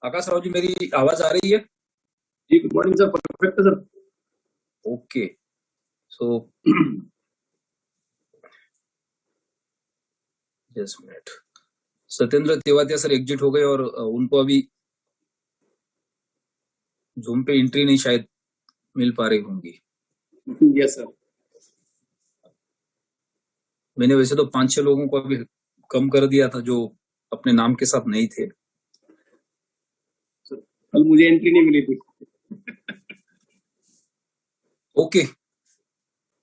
आकाश राव जी, मेरी आवाज आ रही है? जी, गुड मॉर्निंग सर। परफेक्ट है sir. Okay, so just minute. Satyendra Tewatia sir exit हो गए और उनको अभी जूम पे एंट्री नहीं शायद मिल पा रही होंगी। Yes sir. मैंने वैसे तो 5-6 लोगों को अभी कम कर दिया था जो अपने नाम के साथ नहीं थे। कल मुझे एंट्री नहीं मिली थी। ओके,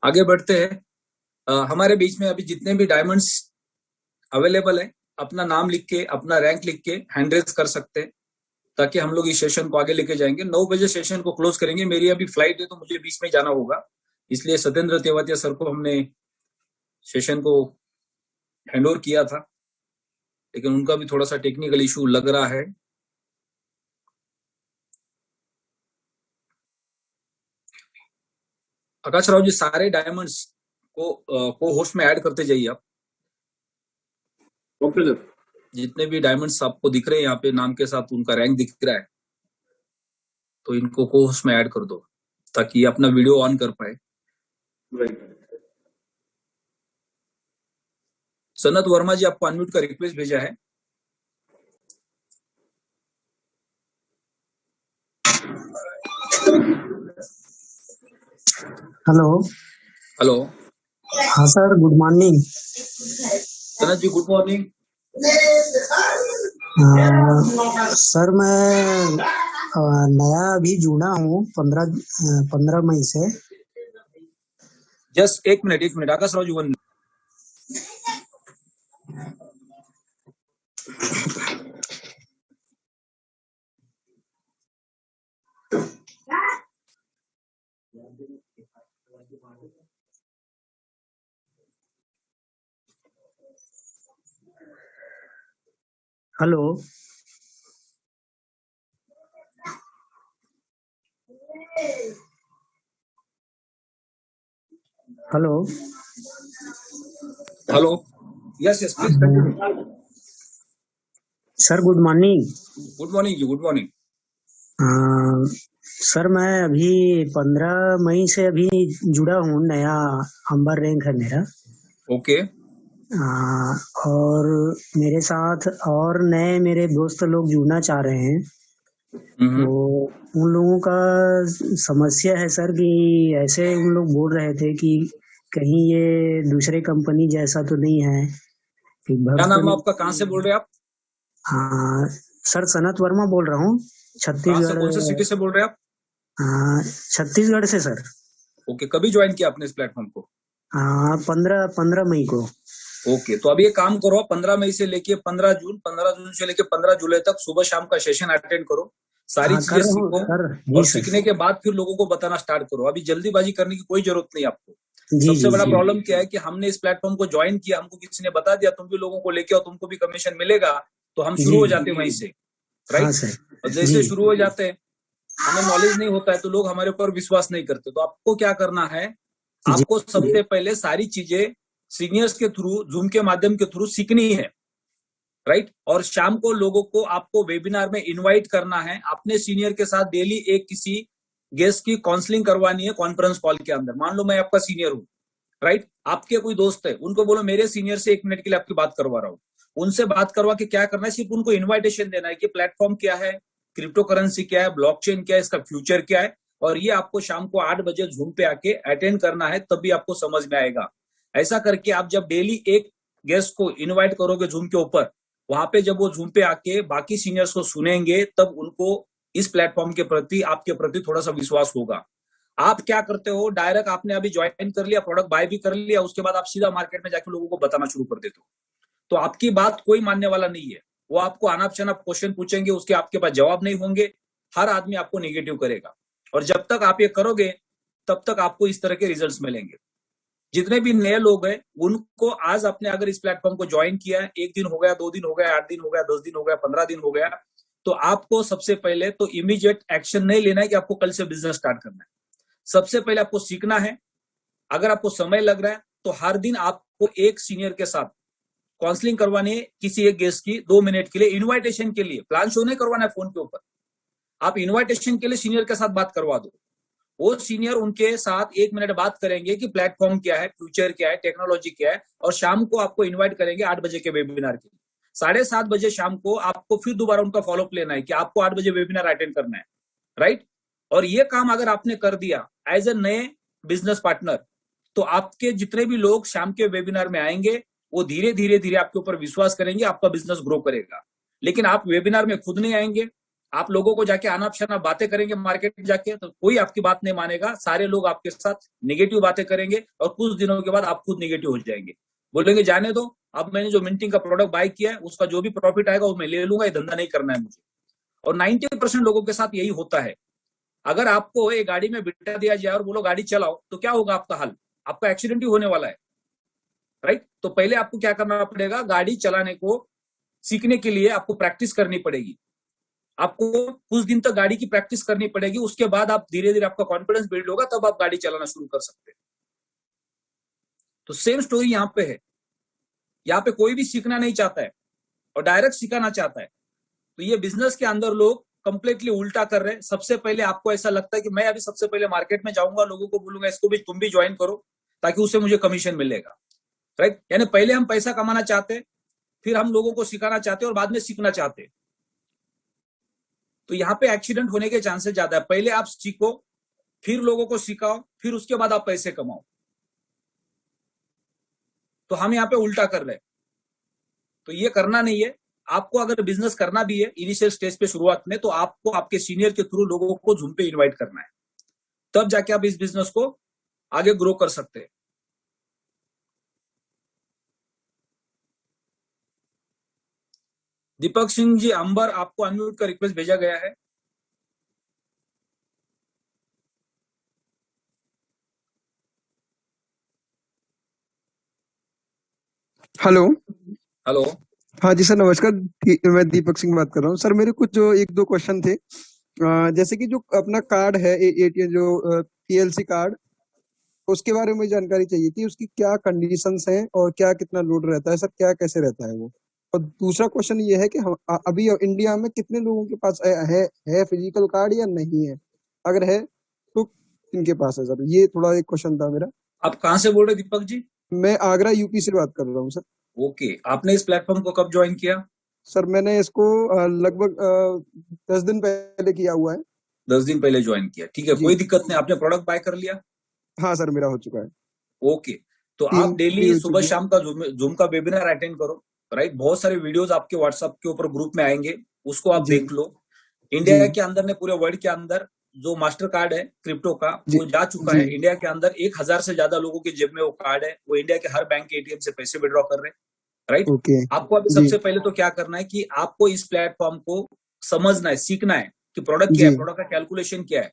आगे बढ़ते हैं। हमारे बीच में अभी जितने भी डायमंड्स अवेलेबल है, अपना नाम लिख के, अपना रैंक लिख के हैंड रेज कर सकते हैं, ताकि हम लोग इस सेशन को आगे लेके जाएंगे। 9 बजे सेशन को क्लोज करेंगे। मेरी अभी फ्लाइट है तो मुझे बीच में जाना होगा, इसलिए सत्येंद्र तेवातिया सर को हमने सेशन को हैंड ओवर किया था, लेकिन उनका भी थोड़ा सा टेक्निकल इशू लग रहा है। आकाश राव जी, सारे डायमंड्स को होस्ट में ऐड करते जाइए आप। Okay sir. जितने भी डायमंड्स आपको दिख रहे हैं यहाँ पे नाम के साथ, उनका रैंक दिख रहा है, तो इनको को होस्ट में ऐड कर दो ताकि अपना वीडियो ऑन कर पाए। सनत वर्मा जी, आपको अनम्यूट का रिक्वेस्ट भेजा है। हेलो। हेलो। हाँ सर, गुड मॉर्निंग। सनत जी, गुड मॉर्निंग। सर मैं नया अभी जुड़ा हूँ 15 मई से। जस्ट एक minute Akash Rao ji, 1 minute. Hello. Hello. Hello. Yes yes, please continue. Sir good morning. Good morning ji, good morning. Sir मैं अभी 15 मई से अभी जुड़ा हूँ, नया अंबर रैंक है मेरा। ओके। और मेरे साथ और नए मेरे दोस्त लोग जुड़ना चाह रहे हैं, तो उन लोगों का समस्या है सर कि ऐसे उन लोग बोल रहे थे कि कहीं ये दूसरे कंपनी जैसा तो नहीं है कि क्या नाम आपका, कहाँ से बोल रहे हैं आप? सर सनत वर्मा बोल रहा हूँ, छत्तीसगढ़। कौन से सिटी से बोल रहे हैं आप? छत्तीसगढ़ से सर। ओके, कभी ज्वाइन किया आपने इस प्लेटफॉर्म को? 15 मई को। ओके, तो अभी एक काम करो, 15 मई से लेके 15 जून से लेके 15 जुलाई तक सुबह शाम का सेशन अटेंड करो, सारी चीजें सीखो, और सीखने के बाद फिर लोगों को बताना स्टार्ट करो। अभी जल्दीबाजी करने की कोई जरूरत नहीं आपको। सबसे बड़ा प्रॉब्लम क्या है कि हमने इस प्लेटफॉर्म को ज्वाइन किया, हमको किसी ने बता दिया तुम भी लोगों को लेके आओ, तुमको भी कमीशन मिलेगा, तो हम शुरू हो जाते हैं वहीं से, राइट? और जैसे शुरू हो जाते हैं, हमें नॉलेज नहीं होता है तो लोग हमारे ऊपर विश्वास नहीं करते। तो आपको क्या करना है, आपको सबसे पहले सारी चीजें सीनियर्स के थ्रू, जूम के माध्यम के थ्रू सीखनी है, राइट? और शाम को लोगों को आपको वेबिनार में इनवाइट करना है, अपने सीनियर के साथ डेली एक किसी गेस्ट की काउंसलिंग करवानी है कॉन्फ्रेंस कॉल के अंदर। मान लो मैं आपका सीनियर हूँ, राइट? आपके कोई दोस्त है, उनको बोलो मेरे सीनियर से 1 मिनट के लिए आपकी बात करवा रहा हूँ। उनसे बात करवा के क्या करना है, सिर्फ उनको इन्विटेशन देना है कि प्लेटफॉर्म क्या है, क्रिप्टो करेंसी क्या है, ब्लॉकचेन क्या है, इसका फ्यूचर क्या है, और ये आपको शाम को 8 बजे जूम पे आके अटेंड करना है, तभी आपको समझ में आएगा। ऐसा करके आप जब डेली एक गेस्ट को इन्वाइट करोगे जूम के ऊपर, वहां पे जब वो जूम पे आके बाकी सीनियर्स को सुनेंगे, तब उनको इस प्लेटफॉर्म के प्रति, आपके प्रति थोड़ा सा विश्वास होगा। आप क्या करते हो, डायरेक्ट आपने अभी ज्वाइन कर लिया, प्रोडक्ट बाय भी कर लिया, उसके बाद आप सीधा मार्केट में जाके लोगों को बताना शुरू कर देते हो, तो आपकी बात कोई मानने वाला नहीं है। वो आपको अनाप शनाप क्वेश्चन पूछेंगे, उसके आपके पास जवाब नहीं होंगे, हर आदमी आपको नेगेटिव करेगा। और जब तक आप ये करोगे, तब तक आपको इस तरह के रिजल्ट्स मिलेंगे। जितने भी नए लोग हैं, उनको आज आपने अगर इस प्लेटफॉर्म को ज्वाइन किया है, 1 दिन हो गया, 2 दिन हो गया, 8 दिन हो गया, 10 दिन हो गया, 15 दिन हो गया, तो आपको सबसे पहले तो इमीडिएट एक्शन नहीं लेना है कि आपको कल से बिजनेस स्टार्ट करना है। सबसे पहले आपको सीखना है। अगर आपको समय लग रहा है तो हर दिन आपको एक सीनियर के साथ काउंसलिंग करवानी है किसी एक गेस्ट की 2 मिनट के लिए, इन्वाइटेशन के लिए, प्लान शो नहीं करवाना है फोन के ऊपर, आप इन्वाइटेशन के लिए सीनियर के साथ बात करवा दो। वो सीनियर उनके साथ 1 मिनट बात करेंगे कि प्लेटफॉर्म क्या है, फ्यूचर क्या है, टेक्नोलॉजी क्या है, और शाम को आपको इन्वाइट करेंगे 8 बजे के वेबिनार के लिए। 7:30 बजे शाम को आपको फिर दोबारा उनका फॉलोअप लेना है कि आपको 8 बजे वेबिनार अटेंड करना है, राइट। और ये काम अगर आपने कर दिया एज ए नए बिजनेस पार्टनर, तो आपके जितने भी लोग शाम के वेबिनार में आएंगे वो धीरे धीरे धीरे आपके ऊपर विश्वास करेंगे, आपका बिजनेस ग्रो करेगा। लेकिन आप वेबिनार में खुद नहीं आएंगे, आप लोगों को जाके अनाप शनाप बातें करेंगे मार्केट में जाके, तो कोई आपकी बात नहीं मानेगा, सारे लोग आपके साथ नेगेटिव बातें करेंगे और कुछ दिनों के बाद आप खुद नेगेटिव हो जाएंगे, बोलेंगे जाने दो, अब मैंने जो मिंटिंग का प्रोडक्ट बाय किया है उसका जो भी प्रॉफिट आएगा वो मैं ले लूंगा, ये धंधा नहीं करना है मुझे। और 90% लोगों के साथ यही होता है। अगर आपको एक गाड़ी में बिठा दिया जाए और बोलो गाड़ी चलाओ, तो क्या होगा आपका हाल? आपका एक्सीडेंट ही होने वाला है, राइट। तो पहले आपको क्या करना पड़ेगा, गाड़ी चलाने को सीखने के लिए आपको प्रैक्टिस करनी पड़ेगी, आपको कुछ दिन तक गाड़ी की प्रैक्टिस करनी पड़ेगी, उसके बाद आप धीरे धीरे आपका कॉन्फिडेंस बिल्ड होगा, तब आप गाड़ी चलाना शुरू कर सकते हैं। तो सेम स्टोरी यहाँ पे है, यहाँ पे कोई भी सीखना नहीं चाहता है और डायरेक्ट सिखाना चाहता है। तो ये बिजनेस के अंदर लोग कंप्लीटली उल्टा कर रहे हैं। सबसे पहले आपको ऐसा लगता है कि मैं अभी सबसे पहले मार्केट में जाऊंगा, लोगों को बोलूंगा इसको भी तुम भी ज्वाइन करो ताकि उससे मुझे कमीशन मिलेगा, राइट। यानी पहले हम पैसा कमाना चाहते हैं, फिर हम लोगों को सिखाना चाहते हैं और बाद में सीखना चाहते हैं। तो यहाँ पे एक्सीडेंट होने के चांसेस ज्यादा है। पहले आप सीखो, फिर लोगों को सिखाओ, फिर उसके बाद आप पैसे कमाओ। तो हम यहाँ पे उल्टा कर रहे हैं, तो ये करना नहीं है। आपको अगर बिजनेस करना भी है इनिशियल स्टेज पे शुरुआत में, तो आपको आपके सीनियर के थ्रू लोगों को Zoom पे इनवाइट करना है, तब जाके आप इस बिजनेस को आगे ग्रो कर सकते हैं। दीपक सिंह जी अंबर, आपको अनम्यूट का रिक्वेस्ट भेजा गया है। हेलो। हेलो। हाँ जी सर, नमस्कार। मैं दीपक सिंह बात कर रहा हूँ सर। मेरे कुछ जो 1-2 क्वेश्चन थे। जैसे कि जो अपना कार्ड है एटीएम जो पीएलसी कार्ड, उसके बारे में जानकारी चाहिए थी। उसकी क्या कंडीशंस हैं और क्या कितना लोड रहता है सर, क्या कैसे रहता है वो। और दूसरा क्वेश्चन ये है कि हम अभी इंडिया में कितने लोगों के पास है फिजिकल कार्ड या नहीं है, अगर है तो किनके पास है सर। ये थोड़ा एक क्वेश्चन था मेरा। आप कहाँ से बोल रहे दीपक जी? मैं आगरा यूपी से बात कर रहा हूँ सर। ओके, आपने इस प्लेटफॉर्म को कब ज्वाइन किया? सर मैंने इसको लगभग 10 दिन पहले किया हुआ है। 10 दिन पहले ज्वाइन किया, ठीक है, कोई दिक्कत नहीं। आपने प्रोडक्ट बाय कर लिया? हाँ सर, मेरा हो चुका है। ओके, तो आप डेली सुबह शाम का जूम का वेबिनार अटेंड करो, राइट। बहुत सारे वीडियोस आपके व्हाट्सएप के ऊपर ग्रुप में आएंगे, उसको आप देख लो। इंडिया के अंदर ने पूरे वर्ल्ड के अंदर जो मास्टर कार्ड है क्रिप्टो का, वो जा चुका है। इंडिया के अंदर 1000 से ज्यादा लोगों के जेब में वो कार्ड है। वो इंडिया के हर बैंक के एटीएम से पैसे विड्रॉ कर रहे हैं, राइट। आपको अभी सबसे पहले तो क्या करना है कि आपको इस प्लेटफॉर्म को समझना है, सीखना है कि प्रोडक्ट क्या है, प्रोडक्ट का कैलकुलेशन क्या है,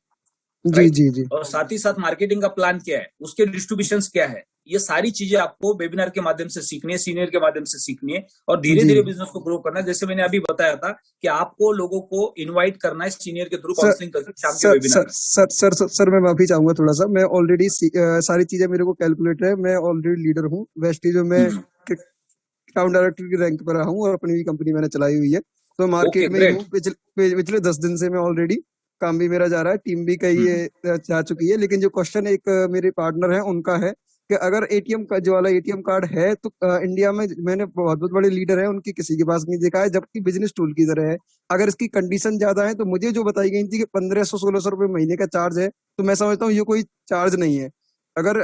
जी। और साथ ही साथ मार्केटिंग का प्लान क्या है, उसके डिस्ट्रीब्यूशन क्या है। ये सारी चीजें आपको वेबिनार के माध्यम से सीखनी है, सीनियर के माध्यम से सीखनी है, और धीरे धीरे बिजनेस को ग्रो करना है। जैसे मैंने अभी बताया था कि आपको लोगों को इनवाइट करना है सीनियर के थ्रू काउंसलिंग करके शाम के वेबिनार में। सर मैं माफी चाहूंगा थोड़ा सा। मैं ऑलरेडी सारी चीजें मेरे को कैलकुलेट है। मैं ऑलरेडी लीडर हूँ वेस्टी, जो मैं अकाउंट डायरेक्टर की रैंक पर रहा हूँ और अपनी भी कंपनी मैंने चलाई हुई है। तो मार्केट में ही हूँ पिछले 10 दिन से। मैं ऑलरेडी काम भी मेरा जा रहा है, टीम भी कई जा चुकी है। लेकिन जो क्वेश्चन एक मेरे पार्टनर है उनका है कि अगर एटीएम का जो वाला एटीएम कार्ड है, तो इंडिया में मैंने बहुत बहुत बड़े लीडर है उनकी किसी के पास नहीं देखा है, जबकि बिजनेस टूल की तरह है। अगर इसकी कंडीशन ज्यादा है तो मुझे जो बताई गई थी कि 1500-1600 रुपए महीने का चार्ज है, तो मैं समझता हूँ ये कोई चार्ज नहीं है। अगर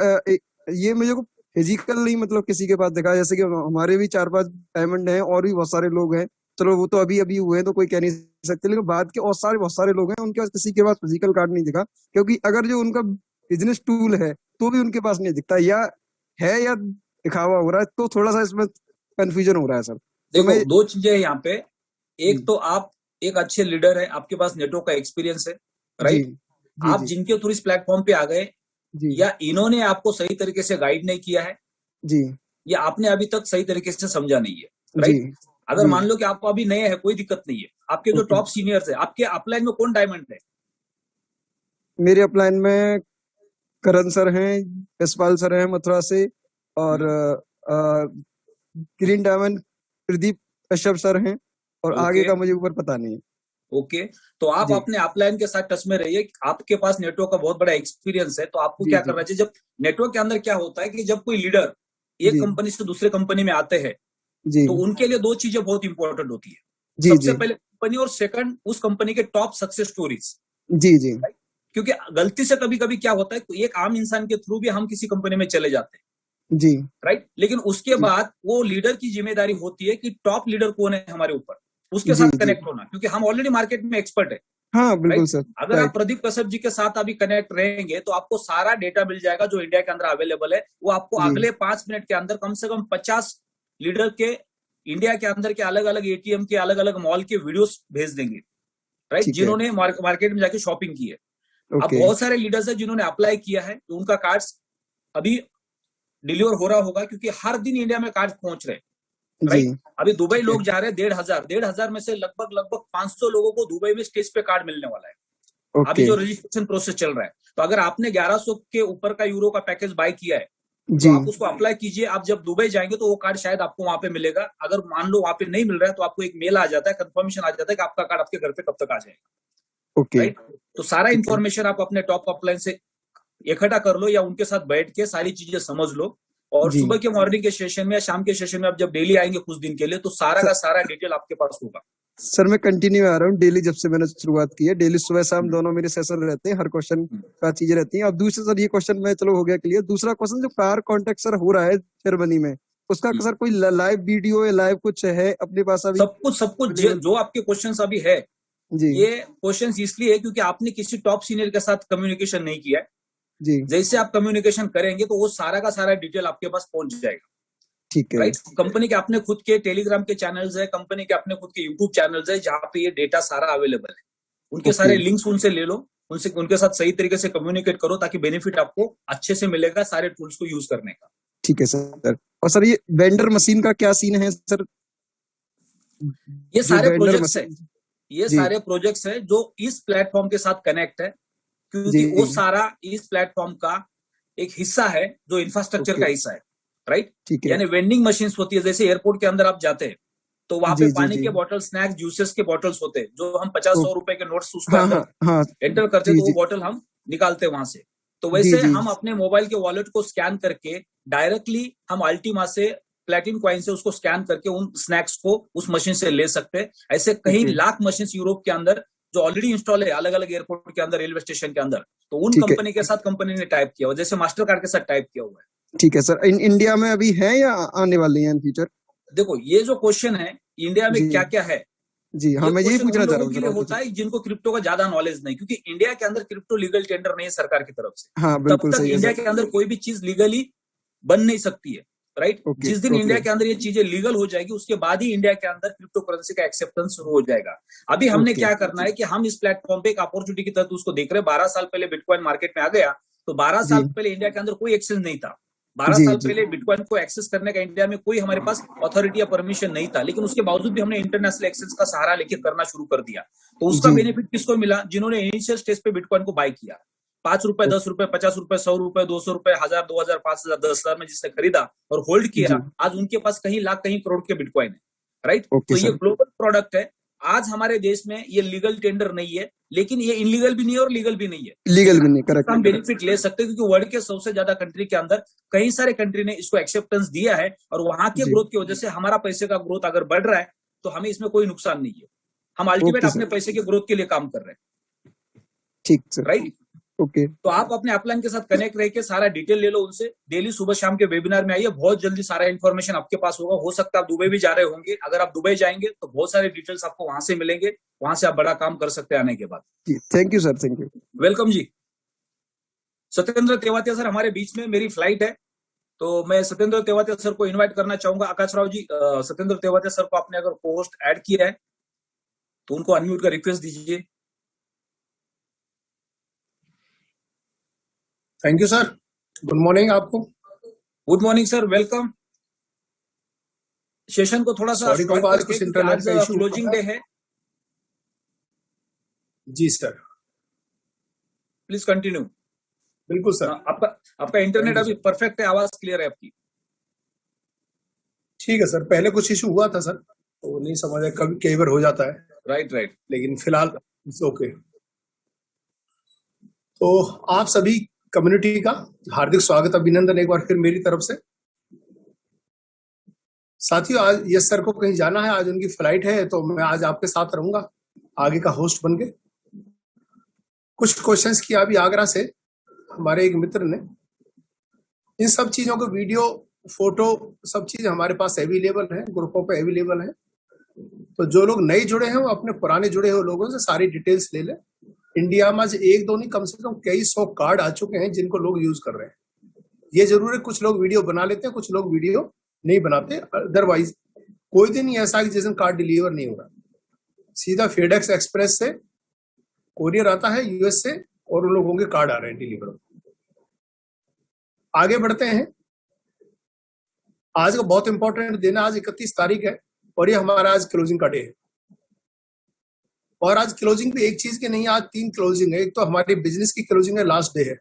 ये मुझे को फिजिकल नहीं, मतलब किसी के पास देखा, जैसे कि हमारे भी 4-5 डायमंड हैं और भी बहुत सारे लोग हैं। चलो वो तो अभी अभी हुए हैं तो कोई कह नहीं सकते, लेकिन बाद के और बहुत सारे लोग हैं उनके पास किसी के पास फिजिकल कार्ड नहीं दिखा। क्योंकि अगर जो उनका बिजनेस टूल है तो भी उनके पास नहीं दिखता, या है या दिखावा हो रहा है। तो थोड़ा सा इसमें कंफ्यूजन हो रहा है सर। देखो, दो चीजें हैं यहाँ पे। एक तो आप एक अच्छे लीडर है, आपके पास नेटवर्क का एक्सपीरियंस है, राइट। आप जिनके थ्रू इस प्लेटफॉर्म पे आ गए, या इन्होंने आपको सही तरीके से गाइड नहीं किया है, या आपने अभी तक सही तरीके से समझा नहीं है, राइट। अगर मान लो कि आपको अभी नए है, कोई दिक्कत नहीं है। आपके जो टॉप सीनियर्स है, आपके अपलाइन में कौन डायमंड है? मेरे अपलाइन में करण सर हैं, यशपाल सर हैं मथुरा से, और green diamond Pradeep Kashyap sir हैं, और आगे ओके का मुझे ऊपर पता नहीं है। ओके, तो आप जी अपने अपलाइन के साथ टच में रहिए। आपके पास नेटवर्क का बहुत बड़ा एक्सपीरियंस है, तो आपको जी क्या जी करना चाहिए, जब नेटवर्क के अंदर क्या होता है कि जब कोई लीडर एक जी कंपनी से दूसरे कंपनी में आते हैं, जी तो उनके लिए दो चीजें बहुत इंपॉर्टेंट होती है। जी सबसे जी पहले कंपनी, और सेकंड उस कंपनी के टॉप सक्सेस स्टोरीज। जी जी क्योंकि गलती से कभी कभी क्या होता है, तो एक आम इंसान के थ्रू भी हम किसी कंपनी में चले जाते हैं, जी राइट, लेकिन उसके जी बाद वो लीडर की जिम्मेदारी होती है कि टॉप लीडर कौन है हमारे ऊपर, उसके जी साथ जी कनेक्ट होना, क्योंकि हम ऑलरेडी मार्केट में एक्सपर्ट है, हाँ बिल्कुल राइट। सर। अगर आप राइट। प्रदीप कश्यप जी के साथ अभी कनेक्ट रहेंगे तो आपको सारा डेटा मिल जाएगा जो इंडिया के अंदर अवेलेबल है। वो आपको जी अगले 5 मिनट के अंदर कम से कम 50 लीडर के इंडिया के अंदर के अलग अलग एटीएम के अलग अलग मॉल के वीडियोस भेज देंगे, राइट, ठीक है। जिन्होंने मार्केट में जाके शॉपिंग की है। अब ओके। बहुत सारे लीडर्स है जिन्होंने अप्लाई किया है, तो उनका कार्ड्स अभी डिलीवर हो रहा होगा, क्योंकि हर दिन इंडिया में कार्ड पहुंच रहे हैं, जी राइट। अभी दुबई ठीक है। लोग जा रहे हैं 1,500 में से लगभग 500 लोगों को दुबई में स्टेज पे कार्ड मिलने वाला है। अभी ओके। जो रजिस्ट्रेशन प्रोसेस चल रहा है, तो अगर आपने 1100 के ऊपर का यूरो का पैकेज बाय किया है, तो जी आप उसको अप्लाई कीजिए। आप जब दुबई जाएंगे तो वो कार्ड शायद आपको वहां पे मिलेगा। अगर मान लो वहां पे नहीं मिल रहा है, तो आपको एक मेल आ जाता है, कंफर्मेशन आ जाता है कि आपका कार्ड आपके घर पे कब तक आ जाएगा, ओके। राइट। तो सारा ठीक है। इन्फॉर्मेशन आप अपने टॉप अपलाइन से इकट्ठा कर लो, या उनके साथ बैठ के सारी चीजें समझ लो। और जी सुबह के मॉर्निंग के सेशन में या शाम के सेशन में आप जब डेली आएंगे कुछ दिन के लिए, तो सारा सर, का सारा डिटेल आपके पास होगा। सर मैं कंटिन्यू आ रहा हूँ डेली, जब से मैंने शुरुआत की है डेली सुबह शाम दोनों मेरे सेशन रहते हैं, हर क्वेश्चन का चीजें रहती हैं। अब दूसरा सर, ये क्वेश्चन में चलो हो गया क्लियर। दूसरा क्वेश्चन जो कार कॉन्टेक्ट सर हो रहा है जर्मनी में, उसका सर कोई लाइव वीडियो या लाइव कुछ है अपने पास अभी? सब कुछ जो आपके क्वेश्चन अभी है, जी ये क्वेश्चन इसलिए है क्योंकि आपने किसी टॉप सीनियर के साथ कम्युनिकेशन नहीं किया है। जी जैसे आप कम्युनिकेशन करेंगे तो वो सारा का सारा डिटेल आपके पास पहुंच जाएगा, ठीक है। राइट। कंपनी के अपने खुद के टेलीग्राम के चैनल्स है, कंपनी के अपने खुद के यूट्यूब चैनल्स है, जहां पे ये डेटा सारा अवेलेबल है। उनके ओके। सारे लिंक्स उनसे ले लो, उनके साथ सही तरीके से कम्युनिकेट करो, ताकि बेनिफिट आपको अच्छे से मिलेगा सारे टूल्स को यूज करने का। ठीक है सर। और सर ये वेंडर मशीन का क्या सीन है सर? ये जो सारे वेंडर प्रोजेक्ट्स है, मशीन। ये जी सारे प्रोजेक्ट्स है जो इस प्लेटफॉर्म के साथ कनेक्ट है, जी क्योंकि वो सारा इस प्लेटफॉर्म का एक हिस्सा है, जो इंफ्रास्ट्रक्चर का ओके। हिस्सा है, राइट। ठीक है। यानी वेंडिंग मशीन्स होती है, जैसे एयरपोर्ट के अंदर आप जाते हैं तो वहां पे जी जी पानी जी के बॉटल, स्नैक्स, जूसेस के बॉटल्स होते हैं, जो हम 50-100 रुपए के नोट्स उसके हाँ अंदर हाँ हाँ। एंटर करते हैं, जी तो वो जी बॉटल हम निकालते हैं वहां से। तो जी वैसे जी हम अपने मोबाइल के वॉलेट को स्कैन करके डायरेक्टली हम अल्टीमा से प्लेटिन कॉइन से उसको स्कैन करके उन स्नैक्स को उस मशीन से ले सकते हैं। ऐसे कई ओके। लाख मशीन यूरोप के अंदर जो ऑलरेडी इंस्टॉल है अलग अलग एयरपोर्ट के अंदर, रेलवे स्टेशन के अंदर, तो उन ठीक है। कंपनी के साथ कंपनी ने टाइप किया हुआ, जैसे मास्टर कार्ड के साथ टाइप किया हुआ है। ठीक है सर। इंडिया में अभी है या आने वाले हैं इन फ्यूचर? देखो, ये जो क्वेश्चन है इंडिया में जी क्या क्या है, जी हाँ, ये मैं यही क्वेश्चन पूछना उन चाह रहा लोगों हूँ के सर, लिए और कुछ। होता है जिनको क्रिप्टो का ज्यादा नॉलेज नहीं, क्योंकि इंडिया के अंदर क्रिप्टो लीगल टेंडर नहीं है सरकार की तरफ से। हाँ तब बिल्कुल तक सही है इंडिया सर। के अंदर कोई भी चीज लीगली बन नहीं सकती है, राइट। ओके जिस दिन इंडिया ओके के अंदर ये चीजें लीगल हो जाएगी, उसके बाद ही इंडिया के अंदर क्रिप्टो करेंसी का एक्सेप्टेंस शुरू हो जाएगा। अभी हमने ओके क्या करना है कि हम इस प्लेटफॉर्म पे एक अपॉर्चुनिटी की तरह उसको देख रहे हैं। 12 साल पहले बिटकॉइन मार्केट में आ गया, तो 12 जी साल पहले इंडिया के अंदर कोई एक्सचेंज नहीं था। 12 जी साल जी पहले बिटकॉइन को एक्सेस करने का इंडिया में कोई हमारे पास अथॉरिटी या परमिशन नहीं था, लेकिन उसके बावजूद भी हमने इंटरनेशनल एक्सेस का सहारा लेके करना शुरू कर दिया। तो उसका जी बेनिफिट किसको मिला? जिन्होंने इनिशियल स्टेज पे बिटकॉइन को बाय किया, 5 रुपए, 10 रुपए, 50 रुपए, 100 रुपए, 200 रुपए, 1000, 2000, 5000, 10,000 में जिसने खरीदा और होल्ड जी। किया, आज उनके पास कहीं लाख कहीं करोड़ के बिटकॉइन है, राइट। ओके तो ये सर। ग्लोबल प्रोडक्ट है। आज हमारे देश में ये लीगल टेंडर नहीं है, लेकिन ये इनलीगल भी नहीं है और लीगल भी नहीं है, लीगल भी नहीं, लेकिन करेक्ट हम करेक्ट। बेनिफिट ले सकते हैं, क्योंकि वर्ल्ड के सबसे ज्यादा कंट्री के अंदर कई सारे कंट्री ने इसको एक्सेप्टेंस दिया है, और वहां के जी ग्रोथ की वजह से हमारा पैसे का ग्रोथ अगर बढ़ रहा है तो हमें इसमें कोई नुकसान नहीं है। हम अल्टीमेट ओके अपने सर। पैसे के ग्रोथ के लिए काम कर रहे हैं, ठीक सर। राइट। ओके। तो आप अपने अपलाइन के साथ कनेक्ट रह के सारा डिटेल ले लो उनसे। डेली सुबह शाम के वेबिनार में आइए, बहुत जल्दी सारा इन्फॉर्मेशन आपके पास होगा। हो सकता है आप दुबई भी जा रहे होंगे, अगर आप दुबई जाएंगे तो बहुत सारे डिटेल्स आपको वहां से मिलेंगे, वहां से आप बड़ा काम कर सकते हैं आने के बाद। जी thank you sir, thank you. Welcome जी। सत्येंद्र तेवातिया सर हमारे बीच में, मेरी फ्लाइट है, तो मैं सत्येंद्र तेवातिया सर को इन्वाइट करना चाहूंगा। आकाश राव जी, सत्येंद्र तेवातिया सर को आपने अगर पोस्ट ऐड किया है तो उनको अनम्यूट का रिक्वेस्ट दीजिए। Thank you sir, good morning आपको। Good morning sir, welcome. Session को थोड़ा सा सॉरी, शॉर्ट आज करके, कुछ क्योंकि इंटरनेट आज का इशू क्लोजिंग डे है। जी सर, प्लीज कंटिन्यू। बिल्कुल सर। आपका इंटरनेट थैंक यू अभी सर। परफेक्ट है, आवाज क्लियर है आपकी। ठीक है सर, पहले कुछ इशू हुआ था सर, तो नहीं समझ आया, कभी कई बार हो जाता है। राइट। लेकिन फिलहाल ओके। तो आप सभी कम्युनिटी का हार्दिक स्वागत, अभिनंदन एक बार फिर मेरी तरफ से। साथियों, आज यस सर को कहीं जाना है, आज उनकी फ्लाइट है, तो मैं आज आपके साथ रहूंगा आगे का होस्ट बन के। कुछ क्वेश्चंस किया अभी आगरा से हमारे एक मित्र ने। इन सब चीजों को वीडियो, फोटो, सब चीज हमारे पास अवेलेबल है, ग्रुपों पे अवेलेबल है। तो जो लोग नए जुड़े हैं वो अपने पुराने जुड़े हुए लोगों से सारी डिटेल्स ले लें। इंडिया में आज एक दो नहीं, कम से कम कई 100 कार्ड आ चुके हैं जिनको लोग यूज कर रहे हैं। ये जरूर है कुछ लोग वीडियो बना लेते हैं, कुछ लोग वीडियो नहीं बनाते। अदरवाइज कोई दिन नहीं ऐसा कि जिस दिन कार्ड डिलीवर नहीं हो रहा। सीधा फेडेक्स एक्सप्रेस से कोरियर आता है यूएस से, और उन लोगों के कार्ड आ रहे हैं डिलीवर। आगे बढ़ते हैं। आज का बहुत इंपॉर्टेंट दिन है, आज 31 तारीख है और ये हमारा आज क्लोजिंग का डे है। और आज क्लोजिंग भी एक चीज की नहीं, आज 3 क्लोजिंग है। एक तो हमारी बिजनेस की क्लोजिंग है, लास्ट डे है।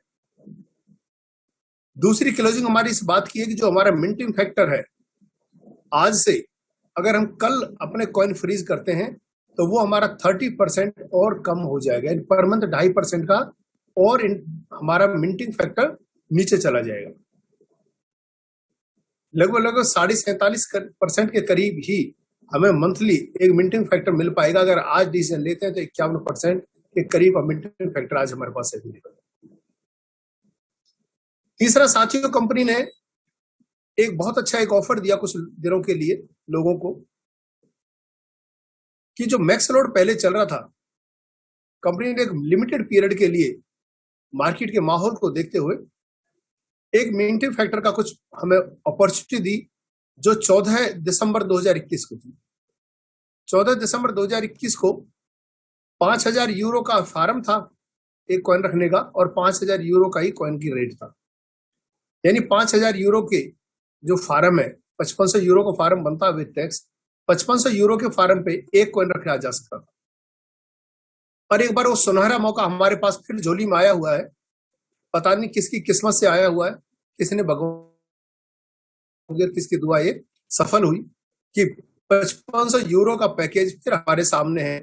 दूसरी क्लोजिंग हमारी इस बात की है कि जो हमारा मिंटिंग फैक्टर है, आज से अगर हम कल अपने कॉइन फ्रीज करते हैं तो वो हमारा 30% और कम हो जाएगा। पर मंथ 2.5% का और हमारा मिंटिंग फैक्टर नीचे चला जाएगा। लगभग 47.5% के करीब ही हमें मंथली एक मिंटिंग फैक्टर मिल पाएगा। अगर आज डिसीजन लेते हैं तो 51% के करीब मिंटिंग फैक्टर आज हमारे पास अवेलेबल। तीसरा, साथियों, कंपनी ने एक बहुत अच्छा एक ऑफर दिया कुछ दिनों के लिए लोगों को, कि जो मैक्स लोड पहले चल रहा था, कंपनी ने एक लिमिटेड पीरियड के लिए मार्केट के माहौल को देखते हुए एक मिंटिंग फैक्टर का कुछ हमें अपॉर्चुनिटी दी, जो 14 दिसंबर 2021 को थी। 14 दिसंबर 2021 को 5,000 यूरो का फार्म था एक कॉइन रखने का, और 5,000 यूरो का ही कॉइन की रेट था। यानी 5,000 यूरो के जो फार्म है, 5500 यूरो का फार्म बनता है विद टैक्स। 5500 यूरो के फार्म पे एक कॉइन रखा जा सकता था। और एक बार वो सुनहरा मौका हमारे पास फिर झोली में आया हुआ है। पता नहीं किसकी किस्मत से आया हुआ है, किसने भगवान किसकी दुआ ये सफल हुई कि 5500 यूरो का पैकेज फिर हमारे सामने है।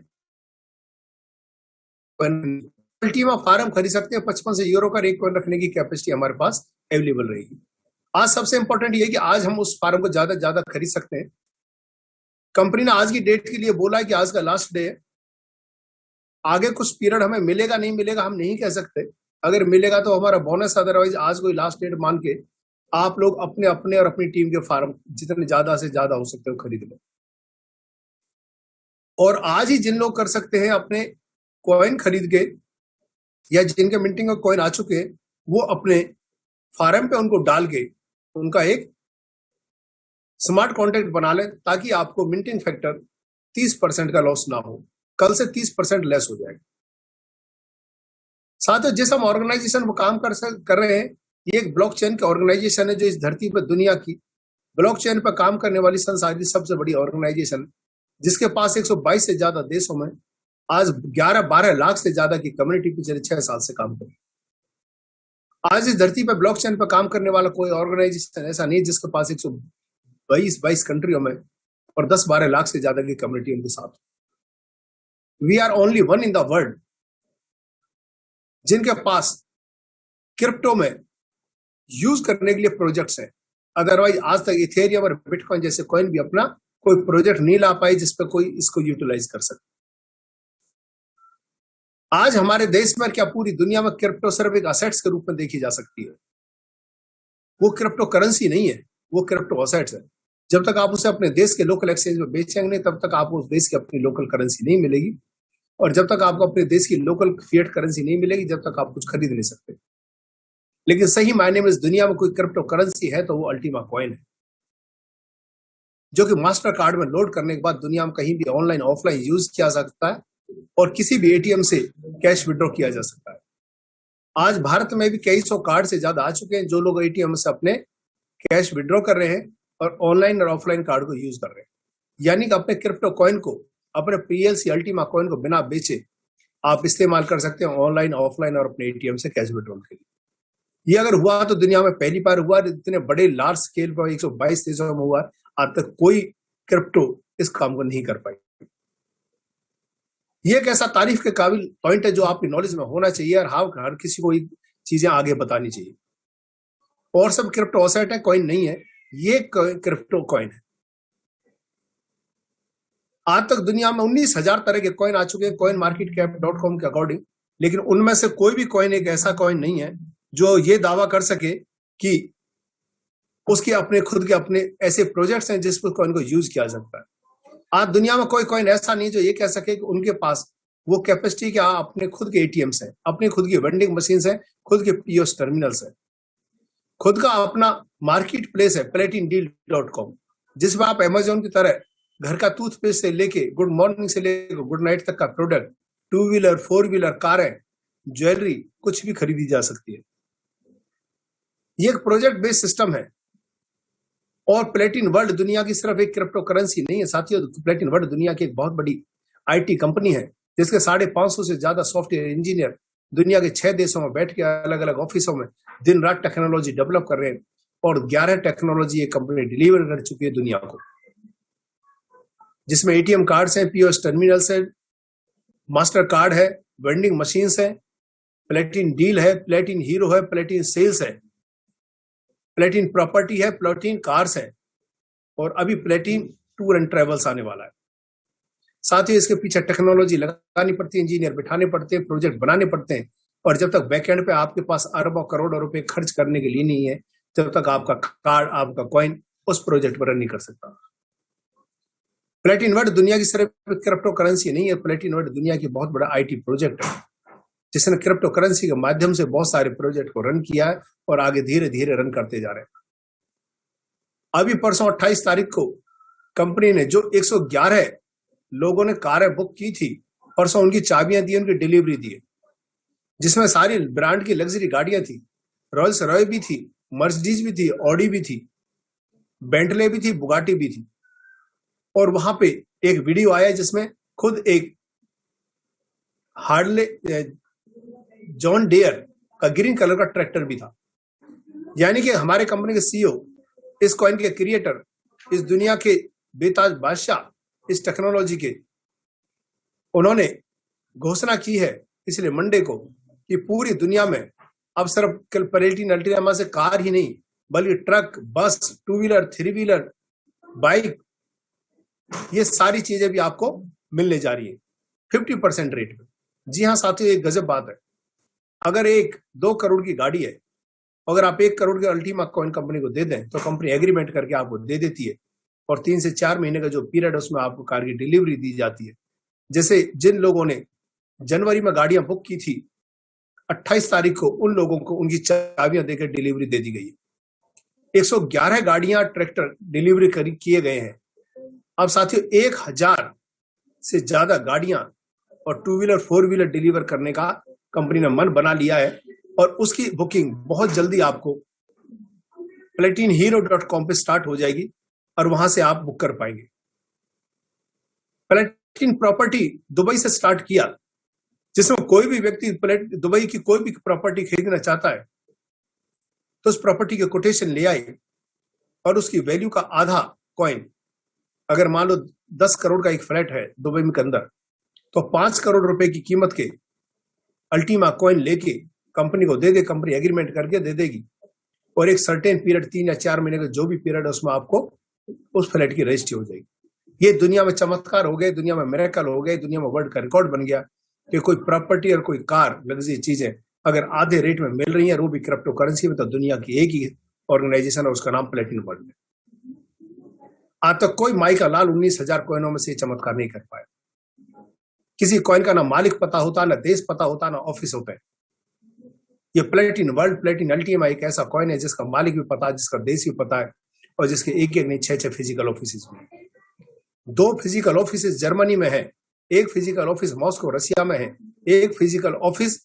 अल्टीमा फार्म खरीद सकते हैं, 5500 यूरो का एक कॉइन रखने की कैपेसिटी हमारे पास अवेलेबल रहेगी। आज सबसे इंपॉर्टेंट ये है कि आज हम उस फार्म को ज्यादा से ज्यादा खरीद सकते हैं। कंपनी ने आज की डेट के लिए बोला है कि आज का लास्ट डे है। आगे कुछ पीरियड हमें मिलेगा नहीं मिलेगा हम नहीं कह सकते। अगर मिलेगा तो हमारा बोनस, अदरवाइज आज कोई लास्ट डेट मान के आप लोग अपने अपने और अपनी टीम के फार्म जितने ज्यादा से ज्यादा हो सकते हो खरीद लो। और आज ही जिन लोग कर सकते हैं अपने कॉइन खरीद के, या जिनके मिंटिंग में कॉइन आ चुके हैं, वो अपने फार्म पे उनको डाल के उनका एक स्मार्ट कॉन्ट्रैक्ट बना लें, ताकि आपको मिंटिंग फैक्टर 30% का लॉस ना हो। कल से 30% लेस हो जाएगा। साथ ही जिस हम ऑर्गेनाइजेशन वो काम कर रहे हैं, ये एक ब्लॉकचेन की ऑर्गेनाइजेशन है, जो इस धरती पर दुनिया की ब्लॉकचेन पर काम करने वाली संसार की सबसे बड़ी ऑर्गेनाइजेशन, जिसके पास 122 से ज्यादा देशों में आज 11-12 लाख से ज्यादा की कम्युनिटी पिछले 6 साल से काम कर रही है। आज इस धरती पर ब्लॉकचेन पर काम करने वाला कोई ऑर्गेनाइजेशन ऐसा नहीं जिसके पास 122 कंट्रियों में और 10-12 लाख से ज्यादा की कम्युनिटी उनके साथ। We are only one in the world जिनके पास क्रिप्टो में यूज करने के लिए प्रोजेक्ट्स हैं। अदरवाइज आज तक इथेरियम और बिटकॉइन जैसे कॉइन भी अपना कोई प्रोजेक्ट नहीं ला पाई जिसपे कोई इसको यूटिलाइज कर सके। आज हमारे देश में क्या पूरी दुनिया में क्रिप्टो सिर्फ एक असेट्स के रूप में देखी जा सकती है। वो क्रिप्टो करेंसी नहीं है, वो क्रिप्टो असेट्स है। जब तक आप उसे अपने देश के लोकल एक्सचेंज में बेचेंगे नहीं, तब तक आपको उस देश की अपनी लोकल करेंसी नहीं मिलेगी। और जब तक आपको अपने देश की लोकल फिएट करेंसी नहीं मिलेगी, जब तक आप कुछ खरीद नहीं सकते। लेकिन सही मायने में इस दुनिया में कोई क्रिप्टो करेंसी है तो वो अल्टीमा कॉइन है, जो कि मास्टर कार्ड में लोड करने के बाद दुनिया में कहीं भी ऑनलाइन ऑफलाइन यूज किया जा सकता है और किसी भी एटीएम से कैश विड्रॉ किया जा सकता है। आज भारत में भी कई 100 कार्ड से ज्यादा आ चुके हैं, जो लोग एटीएम से अपने कैश विड्रॉ कर रहे हैं और ऑनलाइन और ऑफलाइन कार्ड को यूज कर रहे हैं। यानी कि अपने क्रिप्टो कॉइन को, अपने पीएलसी अल्टीमा कॉइन को बिना बेचे आप इस्तेमाल कर सकते हैं ऑनलाइन ऑफलाइन और अपने एटीएम से कैश विड्रॉल के लिए। ये अगर हुआ तो दुनिया में पहली बार हुआ, इतने बड़े लार्ज स्केल पर 122 देशों में हुआ। आज तक कोई क्रिप्टो इस काम को नहीं कर पाई। ये एक ऐसा तारीफ के काबिल पॉइंट है जो आपकी नॉलेज में होना चाहिए और हर किसी को ये चीजें आगे बतानी चाहिए। और सब क्रिप्टो एसेट है, कॉइन नहीं है, ये क्रिप्टो कॉइन है। आज तक दुनिया में 19,000 तरह के कॉइन आ चुके हैं कॉइन मार्केट कैप.com के अकॉर्डिंग, लेकिन उनमें से कोई भी कॉइन एक ऐसा कॉइन नहीं है जो ये दावा कर सके कि उसके अपने खुद के अपने ऐसे प्रोजेक्ट्स हैं जिस पर कॉइन को यूज किया सकता है। आज दुनिया में कोई कॉइन ऐसा नहीं जो ये कह सके कि उनके पास वो कैपेसिटी के अपने खुद के एटीएम्स हैं, अपने खुद की वेंडिंग मशीन्स हैं, खुद के पीओएस टर्मिनल्स हैं, खुद का अपना मार्केट प्लेस है platindeal.com, जिसमें आप अमेजोन की तरह घर का टूथपेस्ट से लेके गुड मॉर्निंग से लेके गुड नाइट तक का प्रोडक्ट, 2 व्हीलर 4 व्हीलर कारें, ज्वेलरी, कुछ भी खरीदी जा सकती है। ये एक प्रोजेक्ट बेस्ड सिस्टम है। और प्लेटिन वर्ल्ड दुनिया की सिर्फ एक क्रिप्टो करेंसी नहीं है साथियों, प्लेटिन वर्ल्ड दुनिया की एक बहुत बड़ी आईटी कंपनी है जिसके 550 से ज्यादा सॉफ्टवेयर इंजीनियर दुनिया के 6 देशों में बैठ के अलग अलग ऑफिसों में दिन रात टेक्नोलॉजी डेवलप कर रहे हैं और 11 टेक्नोलॉजी ये कंपनी डिलीवर कर चुकी है दुनिया को, जिसमें एटीएम कार्ड्स हैं, पीओएस टर्मिनल्स है, मास्टर कार्ड है, वेंडिंग मशीन्स है, प्लेटिन डील है, प्लेटिन हीरो है, प्लेटिन सेल्स है, प्लेटिन प्रॉपर्टी है, प्लेटिन कार्स है और अभी प्लेटिन टूर एंड ट्रेवल्स आने वाला है। साथ ही इसके पीछे टेक्नोलॉजी लगानी पड़ती है, इंजीनियर बिठाने पड़ते हैं, प्रोजेक्ट बनाने पड़ते हैं और जब तक बैकएंड पे आपके पास अरबों करोड़ों रुपए खर्च करने के लिए नहीं है तब तक आपका कार्ड, आपका कॉइन उस प्रोजेक्ट पर रन नहीं कर सकता। प्लेटिन वर्ल्ड दुनिया की सिर्फ क्रिप्टो करेंसी नहीं है, प्लेटिन वर्ल्ड दुनिया की बहुत बड़ा आईटी प्रोजेक्ट है जिसने क्रिप्टो करेंसी के माध्यम से बहुत सारे प्रोजेक्ट को रन किया है और आगे धीरे धीरे रन करते जा रहे हैं। अभी परसों 28 तारीख को कंपनी ने जो 111 लोगों ने कारें बुक की थी, परसों उनकी चाबियां दी, उनकी डिलीवरी दी, जिसमें सारी ब्रांड की लग्जरी गाड़ियां थी, रोल्स रॉय भी थी, मर्सिडीज भी थी, ऑडी भी थी, बेंटले भी थी, बुगाटी भी थी। और वहां पे एक वीडियो आया जिसमें खुद एक हार्ले जॉन डेयर का ग्रीन कलर का ट्रैक्टर भी था। यानी कि हमारे कंपनी के सीईओ, इस कॉइन के क्रिएटर, इस दुनिया के बेताज बादशाह, इस टेक्नोलॉजी के, उन्होंने घोषणा की है इसलिए मंडे को कि पूरी दुनिया में अब सिर्फ प्लेटिन अल्टीमा से कार ही नहीं बल्कि ट्रक, बस, 2 व्हीलर, 3 व्हीलर, बाइक, ये सारी चीजें भी आपको मिलने जा रही है 50% रेट में। जी हाँ साथियों, एक गजब बात है। अगर 1-2 करोड़ की गाड़ी है, अगर आप 1 करोड़ के अल्टीमा कॉइन कंपनी को दे दें तो कंपनी एग्रीमेंट करके आपको दे देती है और 3 से 4 महीने का जो पीरियड है उसमें आपको कार की डिलीवरी दी जाती है। जैसे जिन लोगों ने जनवरी में गाड़ियां बुक की थी, 28 तारीख को उन लोगों को उनकी चाबियां देकर डिलीवरी दे दी गई है। 111 गाड़ियां, ट्रैक्टर डिलीवरी किए गए हैं। अब साथियों 1000 से ज्यादा गाड़ियां और 2 व्हीलर 4 व्हीलर डिलीवर करने का कंपनी ने मन बना लिया है और उसकी बुकिंग बहुत जल्दी आपको platinhero.com पे स्टार्ट हो जाएगी और वहां से आप बुक कर पाएंगे। प्लेटिन प्रॉपर्टी दुबई से स्टार्ट किया, जिसमें कोई भी व्यक्ति दुबई की कोई भी प्रॉपर्टी खरीदना चाहता है तो उस प्रॉपर्टी के कोटेशन ले आए और उसकी वैल्यू का आधा कॉइन, अगर मान लो 10 करोड़ का एक फ्लैट है दुबई में के अंदर, तो 5 करोड़ रुपए की कीमत के अल्टीमा कॉइन लेके कंपनी को दे दे, कंपनी एग्रीमेंट करके दे देगी और एक सर्टेन पीरियड 3 या 4 महीने का जो भी पीरियड है उसमें आपको उस फ्लैट की रजिस्ट्री हो जाएगी। ये दुनिया में चमत्कार हो गए, दुनिया में मिरेकल हो गए, दुनिया में वर्ल्ड का रिकॉर्ड बन गया कि कोई प्रॉपर्टी और कोई कार, लग्जरी चीजें अगर आधे रेट में मिल रही है और वो भी क्रिप्टो करेंसी में, तो दुनिया की एक ही ऑर्गेनाइजेशन है, उसका नाम प्लेटिन वर्ल्ड है। आज तक कोई माई का लाल 19,000 कॉइनों में से चमत्कार नहीं कर पाया। किसी कॉइन का ना मालिक पता होता, ना देश पता होता, ना ऑफिस होता है। ये प्लेटिन वर्ल्ड, प्लेटिन अल्टीमा एक ऐसा कॉइन है जिसका मालिक भी पता है, जिसका देश भी पता है और जिसके एक नहीं 6 फिजिकल ऑफिस में। 2 फिजिकल ऑफिस जर्मनी में है, 1 फिजिकल ऑफिस मॉस्को रसिया में है, 1 physical office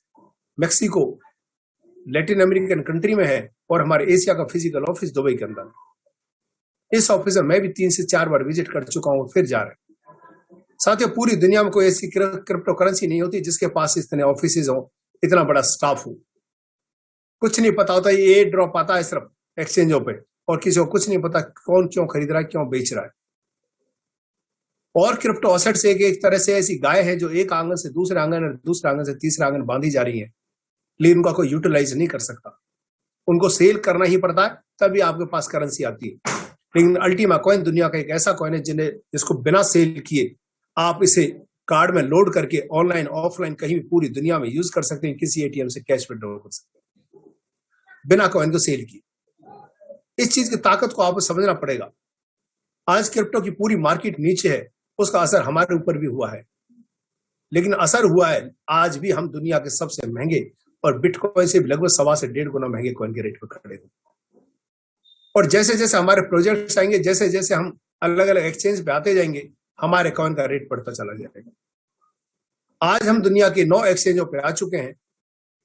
Mexico Latin American country में है और हमारे एशिया का फिजिकल ऑफिस दुबई के अंदर। इस ऑफिस में मैं भी 3 से 4 बार विजिट कर चुका हूँ, फिर जा रहे हैं। साथियों पूरी दुनिया में कोई ऐसी क्रिप्टो करेंसी नहीं होती जिसके पास इतने ऑफिस हो, इतना बड़ा स्टाफ हो। कुछ नहीं पता होता, ये ड्रॉप आता है सिर्फ एक्सचेंजों पे और किसी को कुछ नहीं पता कौन क्यों खरीद रहा है, क्यों बेच रहा है। और क्रिप्टो एसेट्स एक तरह से ऐसी गाय है जो एक आंगन से दूसरे आंगन और दूसरे आंगन से तीसरे आंगन बांधी जा रही है, लेकिन उनका कोई यूटिलाइज नहीं कर सकता। उनको सेल करना ही पड़ता है, तभी आपके पास करेंसी आती है। लेकिन अल्टीमा कॉइन दुनिया का एक ऐसा कॉइन है जिसको बिना सेल किए आप इसे कार्ड में लोड करके ऑनलाइन ऑफलाइन कहीं भी पूरी दुनिया में यूज कर सकते हैं, किसी एटीएम से कैश विड्रॉ कर सकते हैं बिना कॉइन को सेल किए। इस चीज की ताकत को आपको समझना पड़ेगा। आज क्रिप्टो की पूरी मार्केट नीचे है, उसका असर हमारे ऊपर भी हुआ है, लेकिन असर हुआ है आज भी हम दुनिया के सबसे महंगे और बिटकॉइन से लगभग 1.25 से 1.5 गुना महंगे कॉइन के रेट पर खड़े हो। और जैसे जैसे हमारे प्रोजेक्ट्स आएंगे, जैसे जैसे हम अलग अलग एक्सचेंज पे आते जाएंगे, हमारे कॉइन का रेट बढ़ता चला जाएगा। आज हम दुनिया के 9 एक्सचेंजों पे आ चुके हैं,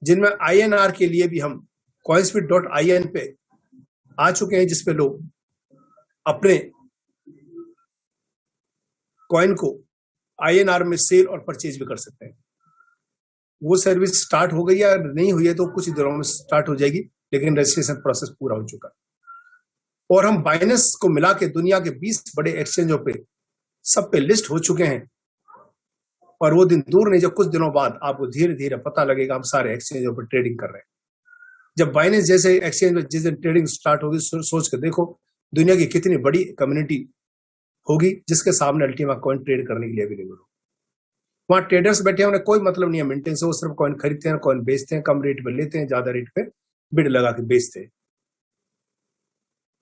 जिनमें INR के लिए भी हम coinsbit.in पे आ चुके हैं, जिसपे लोग अपने कॉइन को INR में सेल और परचेज भी कर सकते हैं। वो सर्विस स्टार्ट हो गई या नहीं हुई है तो कुछ दिनों में स्टार्ट हो जाएगी, लेकिन रजिस्ट्रेशन प्रोसेस पूरा हो चुका है। और हम बाइनेंस को मिला के दुनिया के 20 बड़े एक्सचेंजों पे सब पे लिस्ट हो चुके हैं। और वो दिन दूर नहीं जब कुछ दिनों बाद आपको धीरे धीरे पता लगेगा हम सारे एक्सचेंजों पर ट्रेडिंग कर रहे हैं। जब बाइनेंस जैसे एक्सचेंज में जिस दिन ट्रेडिंग स्टार्ट होगी, सोच के देखो दुनिया की कितनी बड़ी कम्युनिटी होगी जिसके सामने अल्टीमा कॉइन ट्रेड करने के लिए अवेलेबल हो। वहां ट्रेडर्स बैठे हैं, उन्हें कोई मतलब नहीं है मिनटें से, वो सिर्फ कॉइन खरीदते हैं, कॉइन बेचते हैं, कम रेट पे लेते हैं, ज्यादा रेट पे बिड लगा के बेचते हैं।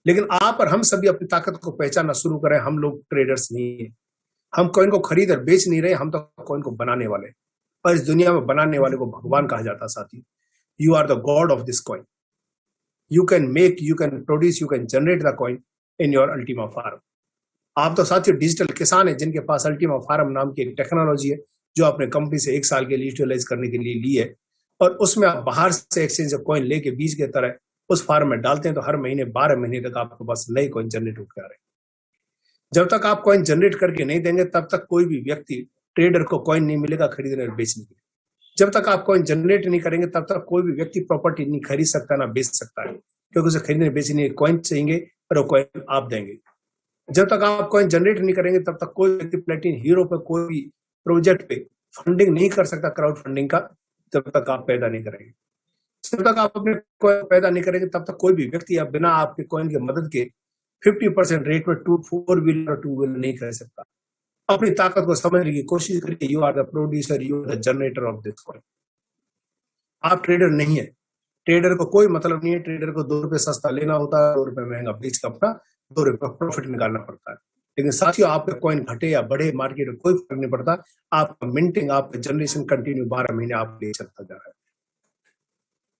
लेकिन आप और हम सभी अपनी ताकत को पहचानना शुरू करें। हम लोग ट्रेडर्स नहीं है, हम कॉइन को खरीद और बेच नहीं रहे, हम तो कॉइन को बनाने वाले। और इस दुनिया में बनाने वाले को भगवान कहा जाता है साथी। You are the god of this coin. You can make, you can produce, you can generate the coin in your Ultima farm. आप तो साथियों डिजिटल किसान है जिनके पास अल्टीमा फार्म नाम की एक टेक्नोलॉजी है जो अपने कंपनी से 1 साल के लिए यूटिलाइज करने के लिए ली है। और उसमें आप बाहर से एक्सचेंज से कॉइन लेके बीज के तरह उस फार्म में डालते हैं, तो हर महीने 12 महीने तक आपके पास नए कॉइन जनरेट होकर आ रहे हैं। जब तक आप कॉइन जनरेट करके नहीं देंगे तब तक कोई भी व्यक्ति ट्रेडर को कॉइन नहीं मिलेगा खरीदने और बेचने के लिए। जब तक आप कॉइन जनरेट नहीं करेंगे तब तक कोई भी व्यक्ति प्रॉपर्टी नहीं खरीद सकता ना बेच सकता है, क्योंकि उसे खरीदने बेचने कॉइन चाहिए और वो कॉइन आप देंगे। जब तक आप कॉइन जनरेट नहीं करेंगे तब तक कोई व्यक्ति प्लेटिन हीरो पे कोई भी प्रोजेक्ट पे फंडिंग नहीं कर सकता, क्राउड फंडिंग का, जब तक आप पैदा नहीं करेंगे। जब तक आप अपने कॉइन पैदा नहीं करेंगे तब तक कोई भी व्यक्ति आप बिना आपके कॉइन की मदद के 50% रेट पर 4 व्हीलर और 2 व्हीलर नहीं खरीद सकता। अपनी ताकत को समझने की कोशिश करिए। You are the producer, you are the generator of this coin. आप ट्रेडर नहीं है। ट्रेडर को कोई मतलब नहीं है। ट्रेडर को 2 रुपए सस्ता लेना होता है, 2 रुपए महंगा बेच कर अपना 2 रुपए प्रॉफिट निकालना पड़ता है। लेकिन साथियों आपका कॉइन घटे या बढ़े मार्केट में कोई फर्क नहीं पड़ता। आपका मिंटिंग, आपका जनरेशन कंटिन्यू 12 महीने आप ले चलता जा रहा है।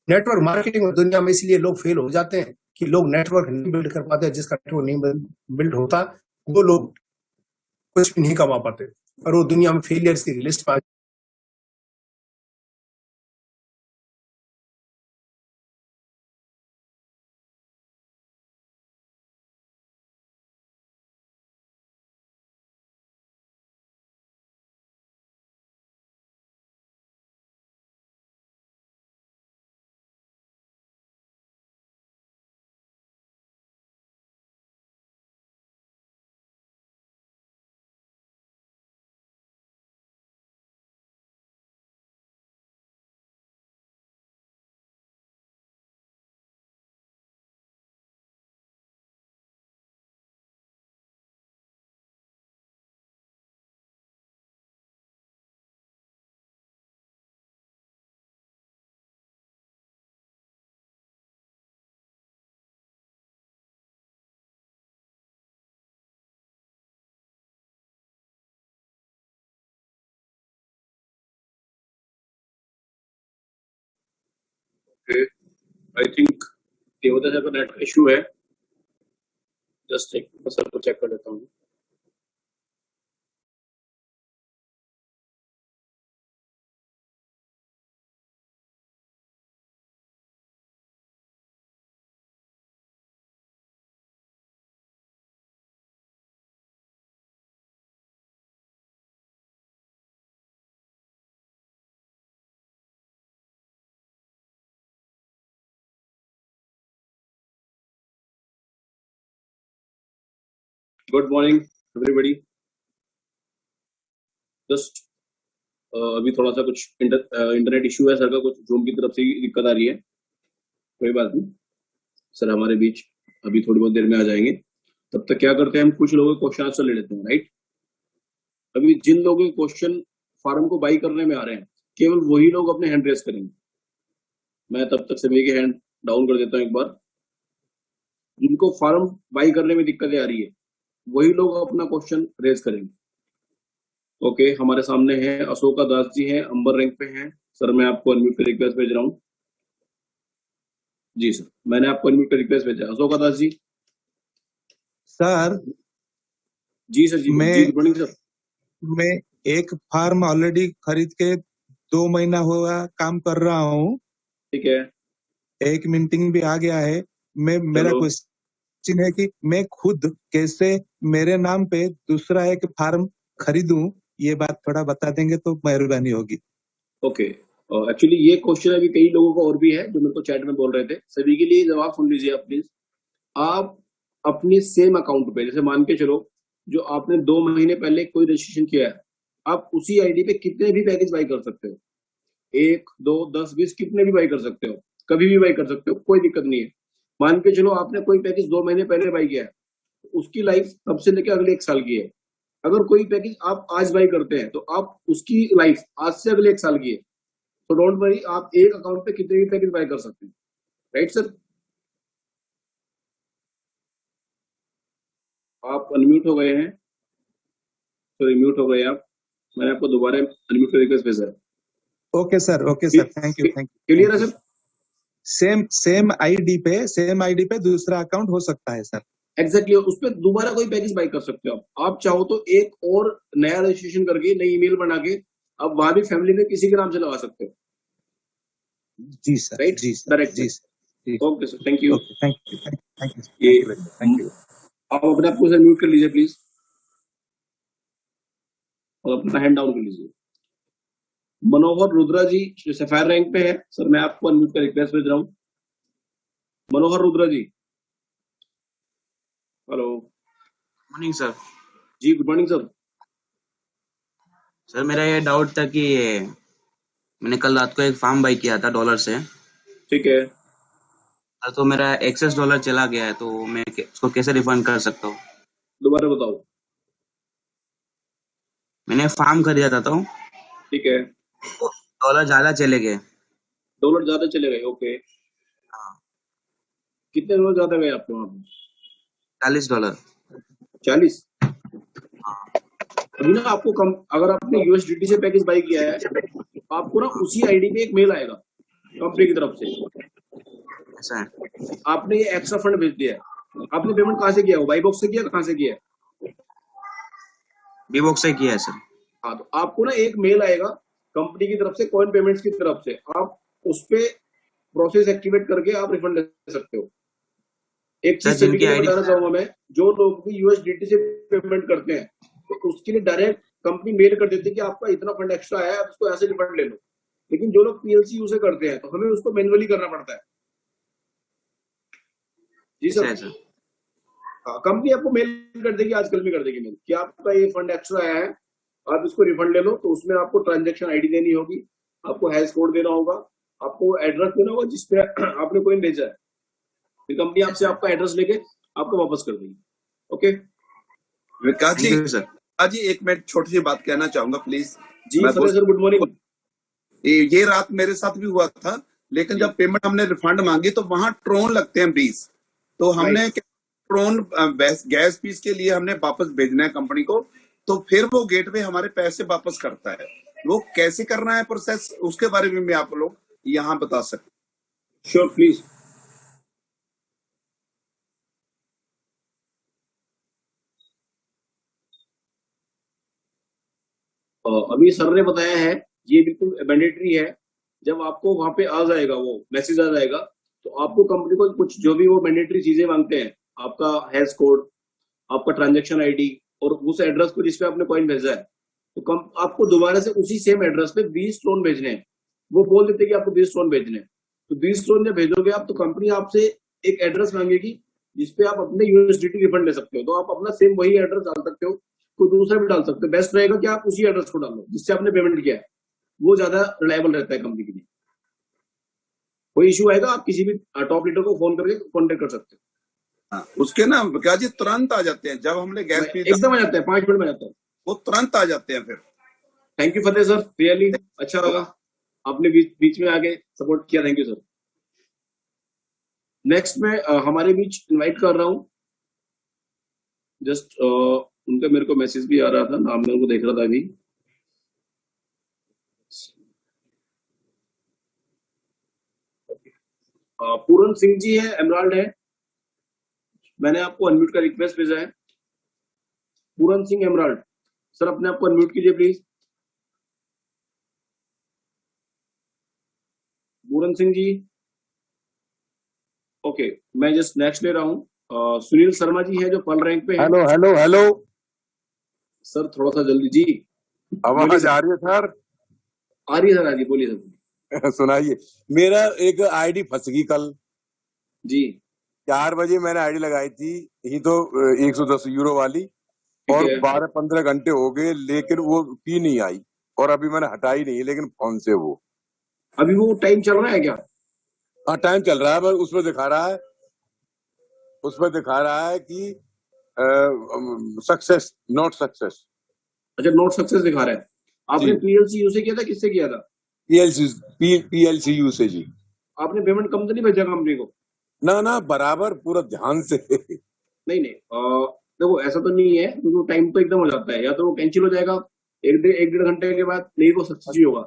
नेटवर्क मार्केटिंग में दुनिया में इसलिए लोग फेल हो जाते हैं कि लोग नेटवर्क नहीं बिल्ड कर पाते। जिसका नेटवर्क नहीं बिल्ड होता वो लोग कुछ भी नहीं कमा पाते और वो दुनिया में फेलियर्स की लिस्ट में आई थिंक देवता सर का नेट इशू है। जस्ट एक सर को चेक कर लेता हूँ। Good morning everybody. जस्ट अभी थोड़ा सा कुछ इंटरनेट इश्यू है सर का, कुछ जूम की तरफ से दिक्कत आ रही है, कोई बात नहीं सर, हमारे बीच अभी थोड़ी बहुत देर में आ जाएंगे। तब तक क्या करते हैं, हम कुछ लोगों के क्वेश्चन आंसर ले लेते हैं, राइट। अभी जिन लोगों के क्वेश्चन फार्म को बाई करने में आ रहे हैं, केवल वही लोग अपने हैंड रेज करेंगे। मैं तब तक सभी के हैंड डाउन कर देता हूं एक बार। जिनको फार्म बाई करने में दिक्कतें आ रही है वही लोग अपना क्वेश्चन रेज करेंगे। ओके, हमारे सामने है अशोका दास जी हैं, अंबर रैंक पे हैं। सर मैं आपको अनम्यूट पे रिक्वेस्ट भेज रहा हूँ। जी सर, मैंने आपको अनम्यूट पे रिक्वेस्ट भेजा। अशोका दास जी। सर जी सर, जी गुड मॉर्निंग सर। मैं एक फार्म ऑलरेडी खरीद के 2 महीना हुआ काम कर रहा हूँ। ठीक है, एक मीटिंग भी आ गया है। मेरा क्वेश्चन है कि मैं खुद कैसे मेरे नाम पे दूसरा एक फार्म खरीदूं, ये बात थोड़ा बता देंगे तो मेहरबानी होगी। ओके, एक्चुअली ये क्वेश्चन अभी कई लोगों को और भी है जो मेरे को चैट में बोल रहे थे। सभी के लिए जवाब सुन लीजिए आप प्लीज। आप अपने सेम अकाउंट पे, जैसे मान के चलो जो आपने 2 महीने पहले कोई रजिस्ट्रेशन किया है, आप उसी आईडी पे कितने भी पैकेज बाई कर सकते हो। 1, 2, 10, 20 कितने भी बाई कर सकते हो, कभी भी बाई कर सकते हो, कोई दिक्कत नहीं है। मान के चलो आपने कोई पैकेज 2 महीने पहले बाई किया है, उसकी लाइफ तब से लेकर अगले 1 साल की है। अगर कोई पैकेज आप आज बाई करते हैं तो आप उसकी लाइफ आज से अगले 1 साल की है। तो डोंट वरी, आप एक अकाउंट पे कितने भी पैकेज बाय कर सकते हैं, राइट सर। आप अनम्यूट हो गए हैं, सॉरी म्यूट हो गए आप। मैंने आपको दोबारा अनम्यूट कर रिक्वेस्ट भेजा है। Okay sir, thank you. Clear है सर। सेम आईडी पे दूसरा अकाउंट हो सकता है सर। एग्जैक्टली, उस पर दोबारा कोई पैकेज बाय कर सकते हो आप चाहो तो एक और नया रजिस्ट्रेशन करके नई ईमेल बना के आप वहां भी फैमिली में किसी के नाम से लगा सकते हो। जी सर, राइट, जी सर, डायरेक्ट। जी sir. Okay sir, thank you. Thank you. आप अपने आपको सर म्यूट कर लीजिए प्लीज, और अपना हैंड डाउन कर लीजिए। मनोहर रुद्रा जी जो सफायर रैंक पे है, सर मैं आपको अनम्यूट का रिक्वेस्ट भेज रहा हूँ। Manohar Rudra ji, hello. Morning sir. जी गुड मॉर्निंग सर। सर मेरा ये डाउट था कि मैंने कल रात को एक फार्म बाई किया था डॉलर से। ठीक है, तो मेरा एक्सेस डॉलर चला गया है, तो मैं उसको कैसे रिफंड कर सकता हूँ? दोबारा बताओ। मैंने फार्म खरीदा था तो ठीक है, डॉलर ज्यादा चले गए। डॉलर ज्यादा चले गए, ओके। कितने डॉलर ज्यादा गए आपके वहां पे? $40। 40। अभी ना आपको अगर आपने यूएसडीटी से पैकेज बाई किया है तो आपको ना उसी आईडी पे एक मेल आएगा कंपनी की तरफ से। ऐसा है? आपने ये एक्स्ट्रा फंड भेज दिया है। आपने पेमेंट कहाँ से किया? बाई बॉक्स से किया, कहाँ से किया? बी बॉक्स से किया है सर। हाँ, तो आपको ना एक मेल आएगा कंपनी की तरफ से, कॉइन पेमेंट्स की तरफ से। आप उस पे प्रोसेस एक्टिवेट करके आप रिफंड ले सकते हो। एक चीज सभी को बताना चाहूंगा मैं, जो लोग भी यूएसडीटी से पेमेंट करते हैं तो उसके लिए डायरेक्ट कंपनी मेल कर देती है कि आपका इतना फंड एक्स्ट्रा आया है, आप उसको ऐसे रिफंड ले लो। लेकिन जो लोग पीएलसी यूज करते हैं तो हमें उसको मैन्युअली करना पड़ता है। जी सर। हाँ, कंपनी आपको मेल कर देगी, आजकल भी कर देगी मेल कि आपका ये फंड एक्स्ट्रा आया है, आप इसको रिफंड ले लो। तो उसमें आपको ट्रांजैक्शन आईडी देनी होगी, आपको हैश कोड देना होगा, आपको एड्रेस देना होगा जिसपे आपने कोइन भेजा है। फिर कंपनी आपसे आपका एड्रेस लेके आपको वापस कर देगी। ओके विकास जी, जी एक मिनट छोटी सी बात कहना चाहूंगा प्लीज। जी सर, गुड मॉर्निंग। ये रात मेरे साथ भी हुआ था, लेकिन जब पेमेंट हमने रिफंड मांगी तो वहां ट्रोन लगते हैं 20। तो हमने ट्रोन गैस फीस के लिए हमने वापस भेजना है कंपनी को, तो फिर वो गेटवे हमारे पैसे वापस करता है। वो कैसे करना है प्रोसेस, उसके बारे में आप लोग यहाँ बता सकते? Sure please. अभी सर ने बताया है, ये बिल्कुल मैंडेटरी है। जब आपको वहां पे आ जाएगा, वो मैसेज आ जाएगा, तो आपको कंपनी को कुछ जो भी वो मैंडेटरी चीजें मांगते हैं, आपका हैश कोड, आपका ट्रांजैक्शन आईडी और उस एड्रेस को जिसपे आपने कॉइन भेजा है, तो आपको दोबारा से उसी सेम एड्रेस पे 20 ट्रोन भेजने हैं। वो बोल देते हैं कि आपको 20 ट्रोन भेजने हैं, तो 20 ट्रोन जब भेजोगे आप, तो कंपनी आपसे एक एड्रेस मांगेगी जिसपे आप अपने यूएसडीटी रिफंड ले सकते हो। तो आप अपना सेम वही एड्रेस डाल सकते हो, कोई दूसरा भी डाल सकते हो। बेस्ट रहेगा कि आप उसी एड्रेस को डालो जिससे आपने पेमेंट किया है, वो ज्यादा रिलायबल रहता है कंपनी के लिए। कोई इश्यू आएगा आप किसी भी टॉप लीडर को फोन करके कॉन्टेक्ट कर सकते हो। हाँ, उसके ना विकास जी तुरंत आ जाते हैं जब हमने गैस फीस एकदम आ जाता है, 5 मिनट में आ जाता है, वो तुरंत आ जाते हैं। फिर thank you Fateh sir, really अच्छा लगा आपने बीच में आके सपोर्ट किया, थैंक यू सर। नेक्स्ट मैं हमारे बीच इनवाइट कर रहा हूँ, जस्ट उनका मेरे को मैसेज भी आ रहा था, नाम मेरे को देख रहा था अभी। पूरन सिंह जी है, एमराल्ड है, मैंने आपको अनम्यूट का रिक्वेस्ट भेजा है। पूरन सिंह एमराल्ड सर, अपने आप को अनम्यूट कीजिए प्लीज। पूरन सिंह जी, ओके, मैं जस्ट नेक्स्ट ले रहा हूँ। सुनील शर्मा जी है जो पल रैंक पे है। हेलो हेलो हेलो सर, थोड़ा सा जल्दी जी, आवाज आ रही है सर? आ रही है सर, आ रही, बोलिए सर। सुनाइए। मेरा एक आईडी फंस गई कल जी। 4 बजे मैंने आईडी लगाई थी, ये तो 110 यूरो वाली, और 12-15 घंटे हो गए लेकिन वो की नहीं आई, और अभी मैंने हटाई नहीं, लेकिन फोन से वो अभी वो टाइम चल रहा है क्या? हाँ टाइम चल रहा है, पर उसमें दिखा रहा है कि सक्सेस नॉट सक्सेस। अच्छा, नॉट सक्सेस दिखा रहा है। आपने पीएलसीयू से किया था, किससे किया था? पीएलसीयू से जी। आपने पेमेंट कम तो नहीं भेजा कंपनी को? ना बराबर पूरा ध्यान से। नहीं देखो, ऐसा तो नहीं है, क्योंकि टाइम तो एकदम हो जाता है, या तो वो कैंसिल हो जाएगा 1-1.5 घंटे के बाद, नहीं वो सक्सेस ही होगा।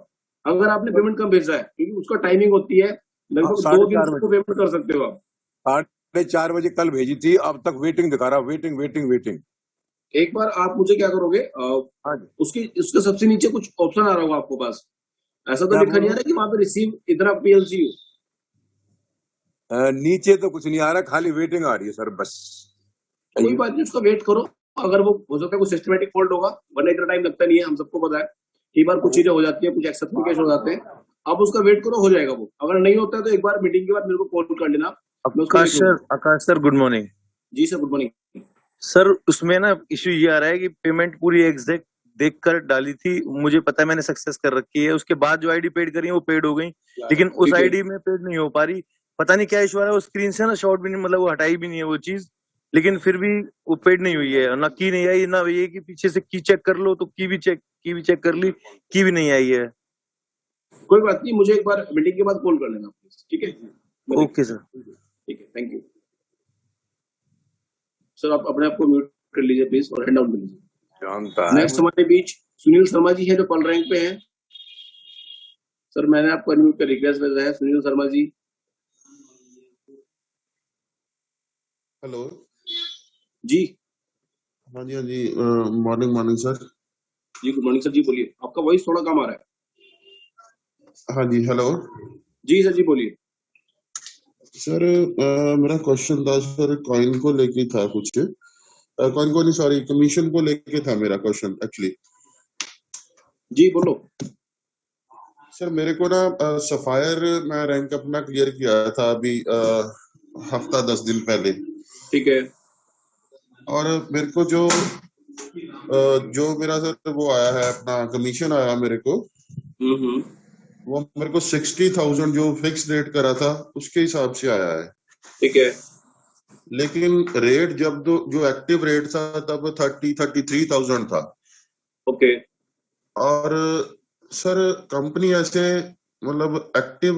अगर आपने पेमेंट कम भेजा है, क्योंकि उसका टाइमिंग होती है लगभग 2 दिन को पेमेंट कर सकते हो आप। 4 बजे कल भेजी थी, अब तक वेटिंग दिखा रहा, वेटिंग। एक बार आप मुझे क्या करोगे, उसके सबसे नीचे कुछ ऑप्शन आ रहा होगा आपको पास, ऐसा तो लिखा नहीं आ रहा कि वहां पे रिसीव इतना पीएलसीयू? नीचे तो कुछ नहीं आ रहा, खाली वेटिंग आ रही है सर, बस। कोई बात नहीं, उसका वेट करो, अगर वो हो सकता है कुछ सिस्टमेटिक फॉल्ट होगा, वरना इतना टाइम लगता नहीं है, हम सबको पता है। कई बार कुछ चीजें हो जाती है, कुछ एक्सेप्टेशन हो जाते हैं, आप उसका वेट करो, हो जाएगा वो। अगर नहीं होता है तो एक बार मीटिंग के बाद मेरे को कॉल कर लेना। आकाश सर गुड मॉर्निंग। जी सर, गुड मॉर्निंग सर। उसमें ना इश्यू ये आ रहा है कि पेमेंट पूरी एग्जैक्ट देखकर डाली थी, मुझे पता है मैंने सक्सेस कर रखी है, उसके बाद जो आईडी पेड करी है वो पेड हो गई, लेकिन उस आईडी में पेड नहीं हो पा रही, पता नहीं क्या इशू आ रहा है। वो स्क्रीन से ना शॉर्ट भी नहीं, मतलब वो हटाई भी नहीं है वो चीज, लेकिन फिर भी वो पेड नहीं हुई है, ना की नहीं आई, ना ये कि पीछे से की चेक कर लो तो की भी चेक कर ली, की भी नहीं आई है। कोई बात नहीं, मुझे एक बार मीटिंग के बाद कॉल कर लेना प्लीज, ठीक है? ओके सर, ठीक है, थैंक यू सर। आप अपने आप को म्यूट कर लीजिए प्लीज और हैंड आउट कर लीजिए। नेक्स्ट हमारे बीच सुनील शर्मा जी है जो पल रैंक पे हैं। सर, मैंने आपको अनम्यूट का रिक्वेस्ट भेजा है, सुनील शर्मा जी। हेलो जी। हाँ जी मॉर्निंग सर। जी गुड मॉर्निंग सर जी, बोलिए, आपका वॉइस थोड़ा कम आ रहा है। हाँ जी, हेलो जी सर जी, बोलिए सर। मेरा क्वेश्चन था सर, कॉइन को लेके था कुछ, कॉइन को नहीं, सॉरी, कमीशन को लेके था मेरा क्वेश्चन एक्चुअली। जी बोलो सर। मेरे को ना सफायर मैं रैंक अपना क्लियर किया था अभी हफ्ता 10 दिन पहले, ठीक है। और मेरे को जो मेरा सर वो आया है अपना कमीशन आया मेरे को, वो मेरे को 60,000 जो फिक्स रेट करा था उसके हिसाब से आया है, ठीक है। लेकिन रेट जब जो एक्टिव रेट था तब 33,000 था। ओके। और सर कंपनी ऐसे मतलब एक्टिव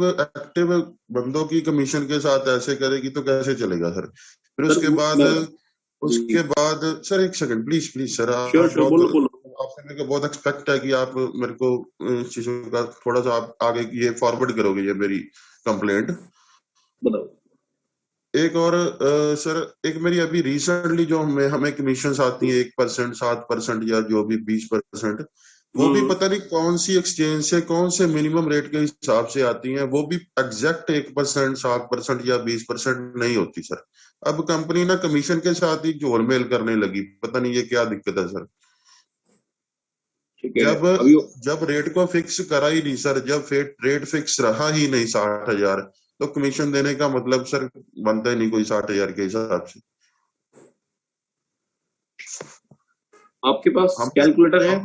बंदों की कमीशन के साथ ऐसे करेगी तो कैसे चलेगा सर? फिर उसके बाद सर, एक सेकंड प्लीज सर, आपसे मेरे को बहुत एक्सपेक्ट है कि आप मेरे को चीजों का थोड़ा सा आप आगे ये फॉरवर्ड करोगे, ये मेरी कंप्लेंट। बताओ। एक और सर, एक मेरी अभी रिसेंटली जो हमें कमीशन आती है 1%, 7% या जो भी 20%, वो भी पता नहीं कौन सी एक्सचेंज से कौन से मिनिमम रेट के हिसाब से आती हैं, वो भी एग्जैक्ट 1%, 7% या 20% नहीं होती सर। अब कंपनी ना कमीशन के साथ ही झोलमेल करने लगी, पता नहीं ये क्या दिक्कत है सर। जब रेट को फिक्स करा ही नहीं सर, जब रेट फिक्स रहा ही नहीं 60,000, तो कमीशन देने का मतलब सर बनता ही नहीं कोई 60,000 के हिसाब से। आपके पास कैलकुलेटर है?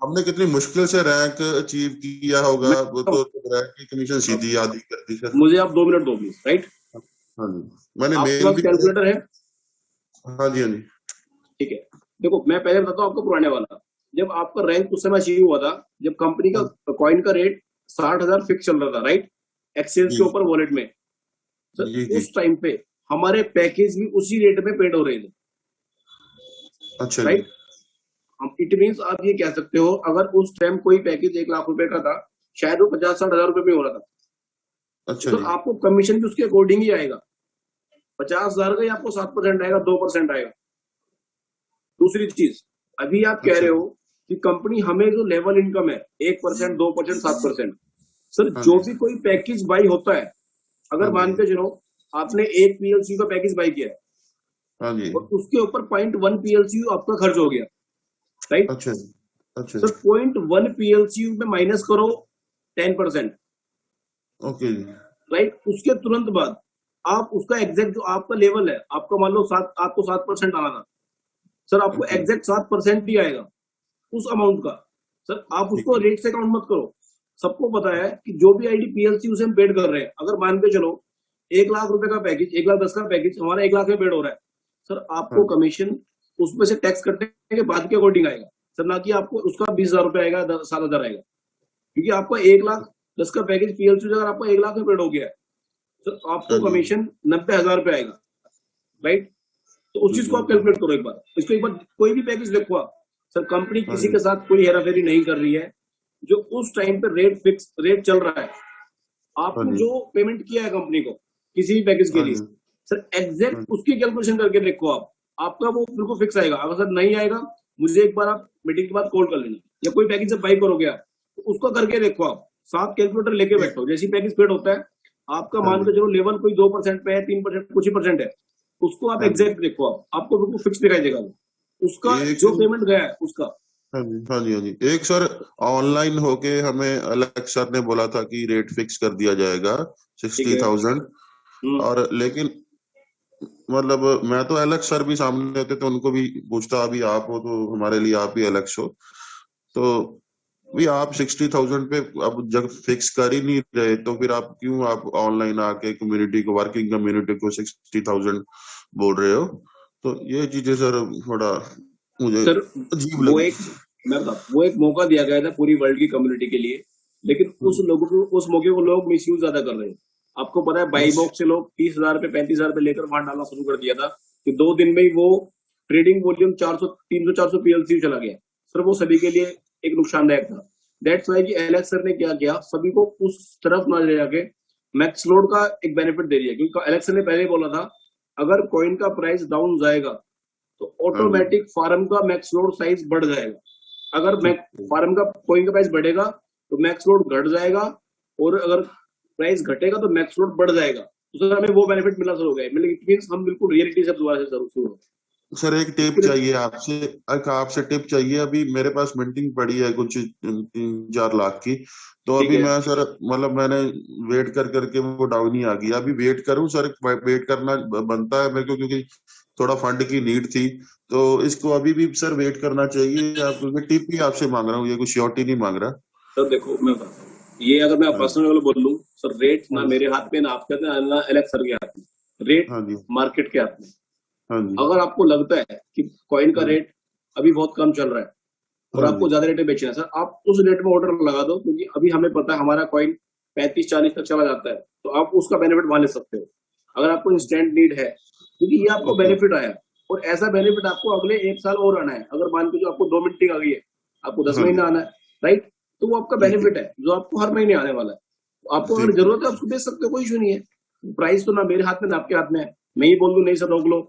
हमने कितनी मुश्किल से रैंक अचीव किया होगा, वो तो रैंक की कमीशन सीधी आधी कर दी सर। मुझे आप 2 मिनट दो प्लीज। राइट, हाँ जी, मैंने आपके मेल पास भी कैलकुलेटर है? हाँ जी, हाँ जी, ठीक है। देखो मैं पहले बताता हूँ आपको पुराने वाला। जब आपका रैंक उस समय अचीव हुआ था जब कंपनी का कॉइन का रेट 60,000 फिक्स चल रहा था, राइट, एक्सचेंज के ऊपर वॉलेट में। तो उस टाइम पे हमारे पैकेज भी उसी रेट में पेड हो रहे थे। अच्छा, राइट, इट मीन्स आप ये कह सकते हो अगर उस टाइम कोई पैकेज 1 लाख रुपए का था, शायद वो 50-60 हजार रुपए में हो रहा था। अच्छा तो आपको कमीशन भी उसके अकॉर्डिंग ही आएगा। 50,000 का ही आपको 7% आएगा, 2% आएगा। दूसरी चीज, अभी आप कह रहे हो कि कंपनी हमें जो लेवल इनकम है 1%, 2%, 7%, सर जो भी कोई पैकेज बाई होता है, अगर मान के चलो आपने एक पीएलसी का पैकेज बाई किया है और उसके ऊपर 0.1 पीएलसीयू आपका खर्च हो गया, राइट। अच्छा, अच्छा सर 0.1 पीएलसीयू में माइनस करो 10%, ओके, राइट। उसके तुरंत बाद आप उसका एग्जैक्ट जो आपका लेवल है, आपका मान लो आपको 7% आना था, सर आपको एग्जैक्ट 7% ही आएगा उस अमाउंट का। सर आप उसको रेट से काउंट मत करो। सबको पता है कि जो भी आईडी पीएलसी उसे हम पेड कर रहे हैं, अगर मान के चलो 1 लाख रुपए का पैकेज, 1,10,000 का पैकेज हमारा 1 लाख में पेड हो रहा है, सर आपको कमीशन उसमें से टैक्स कटने के बाद के अकॉर्डिंग आएगा सर, ना कि आपको उसका 20,000 रुपए आएगा, 7,000 आएगा, क्योंकि आपका 1,10,000 का पैकेज पीएलसी अगर आपको 1 लाख में पेड हो गया है, तो आपको कमीशन 90,000 रुपए आएगा, राइट। तो उस चीज को आप कैलकुलेट करो एक बार, इसको एक बार कोई भी पैकेज देखो आप। सर कंपनी किसी के साथ कोई हेराफेरी नहीं कर रही है, जो उस टाइम पे रेट फिक्स रेट चल रहा है, आपने जो पेमेंट किया है कंपनी को किसी भी पैकेज के लिए, सर एग्जैक्ट उसकी कैलकुलेशन करके देखो आप, आपका वो बिल्कुल फिक्स आएगा। अगर सर नहीं आएगा, मुझे एक बार आप मीटिंग के बाद कॉल कर लेना, या कोई पैकेज जब बाई करोगे आप तो उसको करके देखो आप, साथ कैलकुलेटर लेके बैठो। जैसी पैकेज पेड होता है आपका, मान के चलो लेवल कोई 2% पे है, 3% कुछ ही परसेंट है, उसको आप एग्जैक्ट देखो आपको बिल्कुल फिक्स दिखाई देगा उसका जो पेमेंट गया है उसका। हाँ जी, हाँ जी, हाँ जी। एक सर ऑनलाइन होके हमें अलग सर ने बोला था कि रेट फिक्स कर दिया जाएगा 60,000, और लेकिन मतलब मैं तो अलग सर भी सामने होते तो उनको भी पूछता, अभी आप हो तो हमारे लिए आप ही अलग हो, तो भी आप 60,000 पे अब जब फिक्स कर ही नहीं रहे तो फिर आप क्यों आप ऑनलाइन आके कम्युनिटी को, वर्किंग कम्युनिटी को 60,000 बोल रहे हो। तो ये चीजें सर थोड़ा मुझे सर अजीब वो लगी। वो एक मौका दिया गया था पूरी वर्ल्ड की कम्युनिटी के लिए, लेकिन उस लोगों को, उस मौके को लोग मिसयूज ज्यादा कर रहे हैं। आपको पता है बाई बॉक्स से लोग 30,000 पे 35,000 पे लेकर वहां डालना शुरू कर दिया था कि 2 दिन में ही वो ट्रेडिंग वॉल्यूम 300-400 पीएलसी चला गया। सर वो सभी के लिए एक नुकसानदायक था। दैट्स वाई कि एलेक्स सर ने क्या किया, सभी को उस तरफ ना ले जाके मैक्स लोड का एक बेनिफिट दे दिया, क्योंकि एलेक्स सर ने पहले बोला था अगर कॉइन का प्राइस डाउन जाएगा तो ऑटोमेटिक फार्म का मैक्स लोड साइज बढ़ जाएगा। अगर फार्म का कॉइन का प्राइस बढ़ेगा तो मैक्स लोड घट जाएगा, और अगर प्राइस घटेगा तो मैक्स लोड बढ़ जाएगा। तो सर हमें वो बेनिफिट मिला शुरू हो गया, मतलब इट मींस हम बिल्कुल रियलिटी से दोबारा से शुरू। सर एक टिप चाहिए आपसे टिप चाहिए। अभी मेरे पास मिंटिंग पड़ी है कुछ 3-4 लाख की, तो अभी मैं सर मतलब मैंने वेट कर करके वो डाउन ही आ गया। अभी वेट करूं सर, वेट करना बनता है मेरे को, क्योंकि थोड़ा फंड की नीड थी, तो इसको अभी भी सर वेट करना चाहिए। आप टिप ही आपसे मांग रहा हूँ, ये कुछ श्योरिटी नहीं मांग रहा सर। देखो मैं ये अगर मैं पर्सनल बोल लूं सर, रेट ना मेरे हाथ में, ना आपके हाथ में, ना एलेक्स सर के हाथ में, रेट मार्केट के हाथ में। अगर आपको लगता है कि कॉइन का रेट अभी बहुत कम चल रहा है और आपको ज्यादा रेट में बेचना है, सर आप उस रेट में ऑर्डर लगा दो, क्योंकि अभी हमें पता है हमारा कॉइन 35-40 तक चला जाता है, तो आप उसका बेनिफिट वहां ले सकते हो अगर आपको इंस्टेंट नीड है, क्योंकि ये आपको बेनिफिट आया और ऐसा बेनिफिट आपको अगले 1 साल और आना है। अगर मान के जो आपको 2 मीटिंग आ गई है, आपको 10 महीना आना है, राइट, तो वो आपका बेनिफिट है जो आपको हर महीने आने वाला है। आपको अगर जरूरत है उसको बेच सकते हो, कोई इशू नहीं है। प्राइस तो ना मेरे हाथ में ना आपके हाथ में है। मैं ही बोल दूं नहीं सर रोक लो,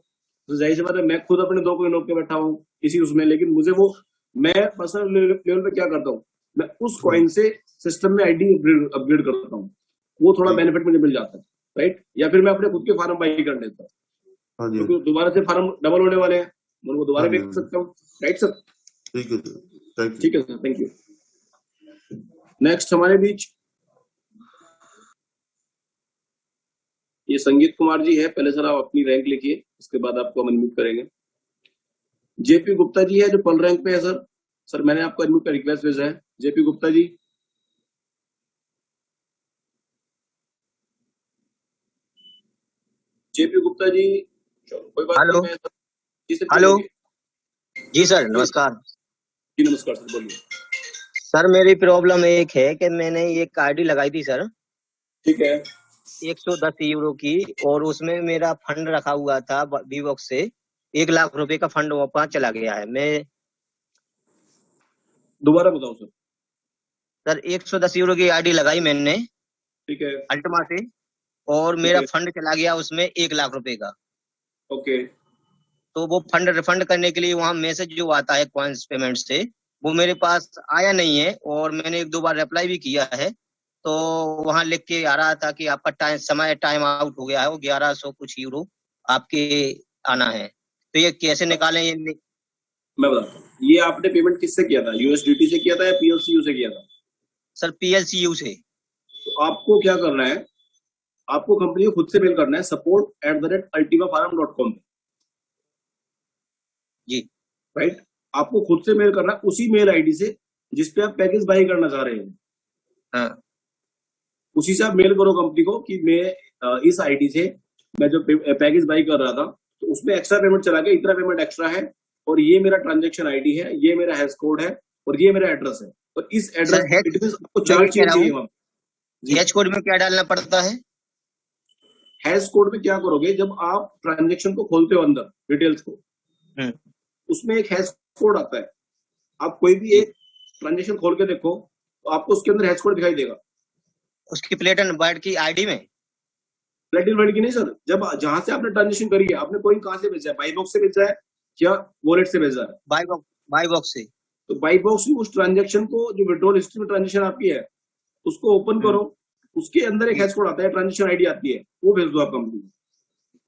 तो जाहिर सी बात है मैं खुद अपने 2 कोइन रोक के बैठा हूँ इसी उसमें, लेकिन मुझे वो, मैं पर्सनल लेवल पे क्या करता हूँ, मैं उस कॉइन से सिस्टम में आईडी अपग्रेड करता हूँ, वो थोड़ा बेनिफिट मुझे मिल जाता है, राइट। या फिर मैं अपने खुद के फार्म बाई कर लेता हूँ, क्योंकि दोबारा से फार्म डबल होने वाले हैं, मैं उनको दोबारा बेच सकता हूँ, राइट सर। ठीक है सर, थैंक यू। नेक्स्ट हमारे बीच ये संगीत कुमार जी है। पहले सर आप अपनी रैंक लिखिए, उसके बाद आपको हम अनम्यूट करेंगे। जेपी गुप्ता जी है जो पल रैंक पे है सर। सर मैंने आपको अनम्यूट का रिक्वेस्ट भेजा है। जेपी गुप्ता जी, जेपी गुप्ता जी, कोई बात हेलो। नहीं, मैं जी सर हेलो बोलिए। जी सर, नमस्कार। जी नमस्कार सर, बोलिए। सर मेरी प्रॉब्लम एक है कि मैंने एक आईडी लगाई थी सर, ठीक है, 110 यूरो की, और उसमें मेरा फंड रखा हुआ था वीवॉक्स से, 1 लाख रुपए का फंड वहां चला गया है। मैं दोबारा बताओ सर। सर 110 यूरो की आईडी लगाई मैंने, ठीक है, अल्टमा से, और मेरा फंड चला गया उसमें 1 लाख रुपए का। ओके। तो वो फंड रिफंड करने के लिए वहां मैसेज जो आता है कॉइन्स पेमेंट से, वो मेरे पास आया नहीं है, और मैंने 1-2 बार रिप्लाई भी किया है। तो वहां लिख के आ रहा था कि आपका टाइम आउट हो गया है, वो 1100 कुछ यूरो आपके आना है। तो ये कैसे निकालें ये मैं बताता हूँ। ये आपने पेमेंट किससे किया था? यूएसडीटी से किया था या पीएलसीयू से किया था? सर पीएलसीयू से। तो आपको क्या करना है, आपको कंपनी को खुद से मेल करना है support@ultimafarm.com पे। जी राइट, आपको खुद से मेल करना है उसी मेल आईडी से जिसपे आप पैकेज बाई करना चाह रहे हैं। हाँ, उसी से आप मेल करो कंपनी को कि मैं इस आईडी से मैं जो पैकेज बाई कर रहा था, तो उसमें एक्स्ट्रा पेमेंट चला गया, इतना पेमेंट एक्स्ट्रा है, और ये मेरा ट्रांजैक्शन आईडी है, ये मेरा हैश कोड है, और ये मेरा एड्रेस है, और इस एड्रेस आपको 4 चीजें चाहिए वहां। हैश कोड में क्या डालना पड़ता है? हैश कोड में क्या करोगे, जब आप ट्रांजैक्शन को खोलते हो अंदर डिटेल्स को, उसमें एक हैश कोड आता है। आप कोई भी एक ट्रांजैक्शन खोल के देखो तो आपको उसके अंदर हैश कोड दिखाई देगा। उसकी प्लेट एंड वाइट की आईडी में? प्लेट एंड वाइट की नहीं सर, जब जहां से आपने ट्रांजैक्शन करी है, आपने कोई कहां से भेजा है, बाई बॉक्स से भेजा है या वॉलेट से भेजा है? बाई बॉक्स से। तो बाई बॉक्स में उस ट्रांजैक्शन को, जो विड्रॉल हिस्ट्री में ट्रांजैक्शन आपकी है, उसको ओपन करो, उसके अंदर एक हैश कोड आता है, ट्रांजैक्शन आईडी आती है, वो भेज दो आप कंपनी को।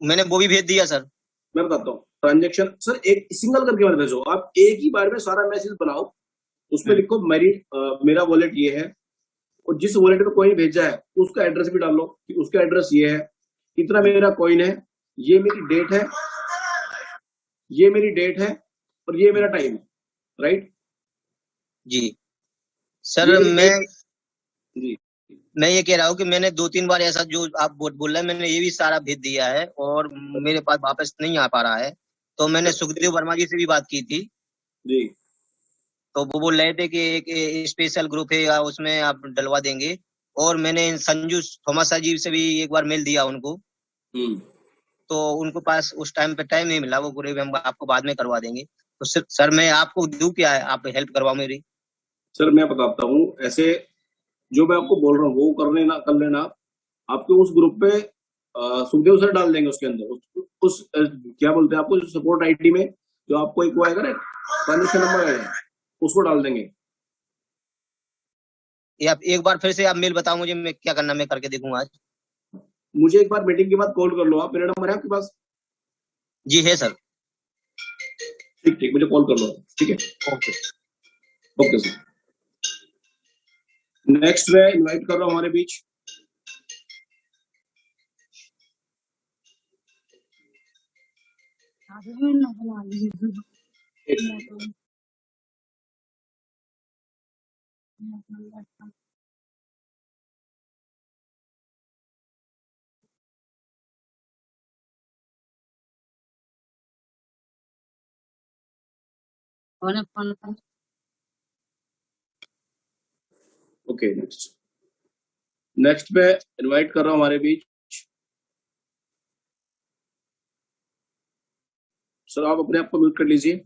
मैंने वो भी भेज दिया सर। मैं बताता हूँ, ट्रांजैक्शन सर एक सिंगल करके मत भेजो, आप एक ही बार में सारा मैसेज बनाओ, उसमें लिखो मेरा वॉलेट ये है, और जिस वॉलेट में कॉइन भेजा है उसका एड्रेस भी डाल लो कि उसका एड्रेस ये है, इतना मेरा कॉइन है, ये मेरी डेट है, ये मेरी डेट है, और ये मेरा टाइम है। राइट जी सर, मैं ये कह रहा हूँ कि मैंने 2-3 बार ऐसा जो आप बोल रहे हैं, मैंने ये भी सारा भेज दिया है, और मेरे पास वापस नहीं आ पा रहा है। तो मैंने सुखदेव वर्मा जी से भी बात की थी जी, तो वो बोल रहे थे कि एक स्पेशल ग्रुप है या उसमें आप डलवा देंगे, और मैंने संजू थॉमस जी से भी एक बार मेल दिया उनको, तो उनको पास उस टाइम पे टाइम नहीं मिला, वो बोले हम आपको बाद में करवा देंगे। तो सर मैं आपको दूं क्या है, आप हेल्प करवाओ मेरी। सर मैं बताता हूँ, ऐसे जो मैं आपको बोल रहा हूँ वो कर लेना। आपके उस ग्रुप पे सुखदेव सर डाल देंगे, उसके अंदर उस क्या बोलते हैं आपको, सपोर्ट आईडी में जो आपको एक वो आएगा ना, ट्रांजेक्शन नंबर आएगा, उसको डाल देंगे। ये आप एक बार फिर से आप मेल बताओ मुझे, मैं क्या करना, मैं करके देखूंगा आज। मुझे एक बार मीटिंग के बाद कॉल कर लो आप, मेरा नंबर है आपके पास? जी है सर। ठीक, मुझे कॉल कर लो, ठीक है? Okay sir. नेक्स्ट मैं इनवाइट कर रहा हूँ हमारे बीच ओके। नेक्स्ट मैं इनवाइट कर रहा हूँ हमारे बीच सर, आप अपने आप को म्यूट कर लीजिए।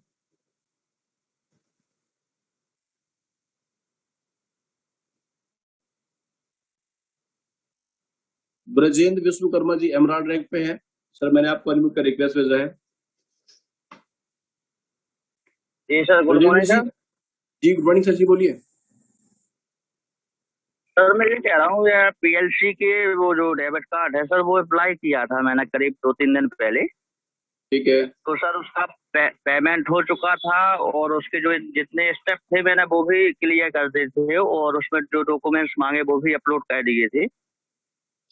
ब्रजेंद्र विश्वकर्मा जी एमराल्ड रैंक पे है सर, मैंने आपको अनम्यूट का रिक्वेस्ट भेजा है। जी सर, गुड मॉर्निंग सर। जी गुड मॉर्निंग सर, जी बोलिए। सर मैं ये कह रहा हूँ, यार पीएलसी के वो जो डेबिट कार्ड है सर, वो अप्लाई किया था मैंने करीब 2-3 दिन पहले। ठीक है। तो सर उसका पेमेंट हो चुका था, और उसके जो जितने स्टेप थे मैंने वो भी क्लियर कर दिए थे, और उसमें जो डॉक्यूमेंट्स मांगे वो भी अपलोड कर दिए थे।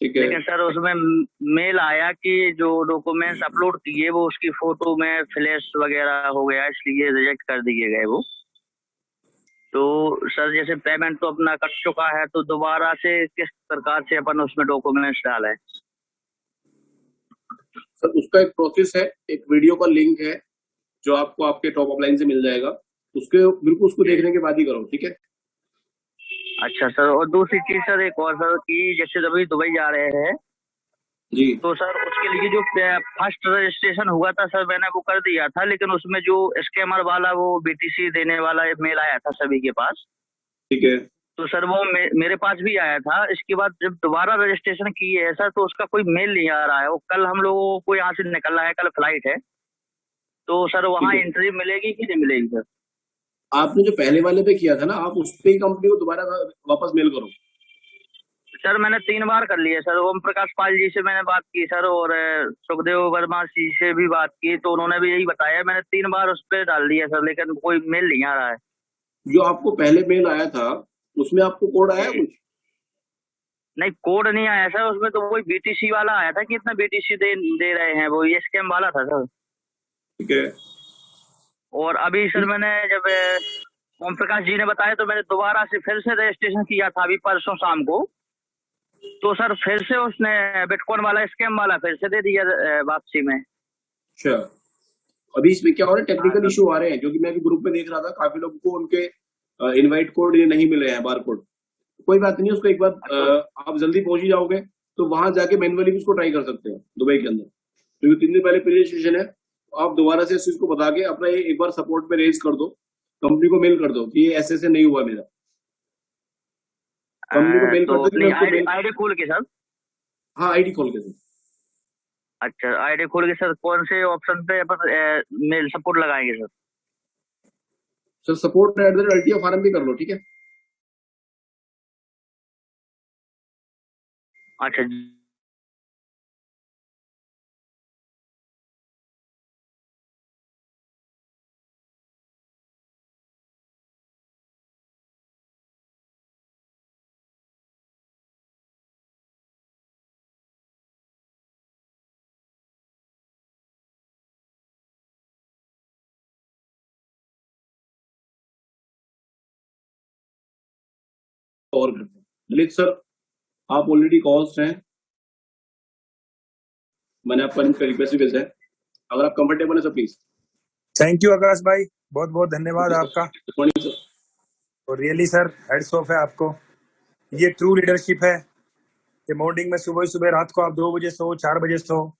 ठीक है। लेकिन सर उसमें मेल आया कि जो डॉक्यूमेंट्स अपलोड किए वो उसकी फोटो में फ्लैश वगैरह हो गया, इसलिए रिजेक्ट कर दिए गए वो। तो सर जैसे पेमेंट तो अपना कट चुका है, तो दोबारा से किस प्रकार से अपन उसमें डॉक्यूमेंट्स डालें? सर उसका एक प्रोसेस है, एक वीडियो का लिंक है जो आपको आपके टॉप अपलाइन से मिल जाएगा, उसके बिल्कुल उसको देखने के बाद ही करो, ठीक है। अच्छा सर, और दूसरी चीज सर एक और सर कि जैसे अभी दुबई जा रहे हैं जी, तो सर उसके लिए जो फर्स्ट रजिस्ट्रेशन हुआ था सर मैंने वो कर दिया था, लेकिन उसमें जो स्कैमर वाला वो BTC देने वाला मेल आया था सभी के पास। ठीक है। तो सर वो मेरे पास भी आया था। इसके बाद जब दोबारा रजिस्ट्रेशन किए है सर तो उसका कोई मेल नहीं आ रहा है। वो कल हम लोगों को यहाँ से निकलना है, कल फ्लाइट है, तो सर वहाँ एंट्री मिलेगी कि नहीं मिलेगी सर? आपने जो पहले वाले पे किया था ना, आप उस पे ही कंपनी को दोबारा वापस मेल करो। सर मैंने 3 बार कर लिया सर। ओम प्रकाश पाल जी से मैंने बात की सर, और सुखदेव वर्मा जी से भी बात की, तो उन्होंने भी यही बताया। मैंने 3 बार उस पर डाल दिया सर, लेकिन कोई मेल नहीं आ रहा है। जो आपको पहले मेल आया था उसमें आपको कोड आया कुछ? नहीं, कोड नहीं आया सर। उसमें तो वही BTC वाला आया था कि इतना BTC दे रहे हैं, वो ये स्कैम वाला था सर। ठीक है। और अभी सर मैंने जब ओम प्रकाश जी ने बताया तो मैंने दोबारा से फिर से रजिस्ट्रेशन किया था अभी परसों शाम को, तो सर फिर से उसने बिटकॉइन वाला स्कैम वाला फिर से दे दिया वापसी में। अच्छा, अभी इसमें क्या हो रहा है, टेक्निकल इशू आ रहे हैं, जो कि मैं भी ग्रुप में देख रहा था, काफी लोगों को उनके इनवाइट कोड ये नहीं मिले हैं, बार कोड। कोई बात नहीं, उसको एक बार आप जल्दी पहुंच ही जाओगे तो वहां जाके मैनुअली भी उसको ट्राई कर सकते हैं दुबई के अंदर, क्योंकि 3 दिन पहले प्री रजिस्ट्रेशन है। आप दोबारा से इस चीज को बता के अपना एक बार सपोर्ट पे रेज कर दो, कंपनी को मेल कर दो कि ये ऐसे नहीं हुआ मेरा। कंपनी को मेल कर दो। आईडी खोल के सर? हाँ, आईडी खोल के सर। अच्छा, आईडी खोल के सर कौन से ऑप्शन पे अपन मेल सपोर्ट लगाएंगे sir? Sir support @Altia Forum भी कर लो, ठीक है। अच्छा और करते हैं। ललित सर, आप ऑलरेडी कॉल्स हैं, मैंने आपका रिक्वेस्ट भी भेजा है, अगर आप कंफर्टेबल है तो प्लीज। थैंक यू आकाश भाई, बहुत बहुत धन्यवाद आपका। और रियली सर हेड्स ऑफ है आपको, ये ट्रू लीडरशिप है कि मॉर्निंग में सुबह रात को आप 2 बजे सो, 4 बजे सो,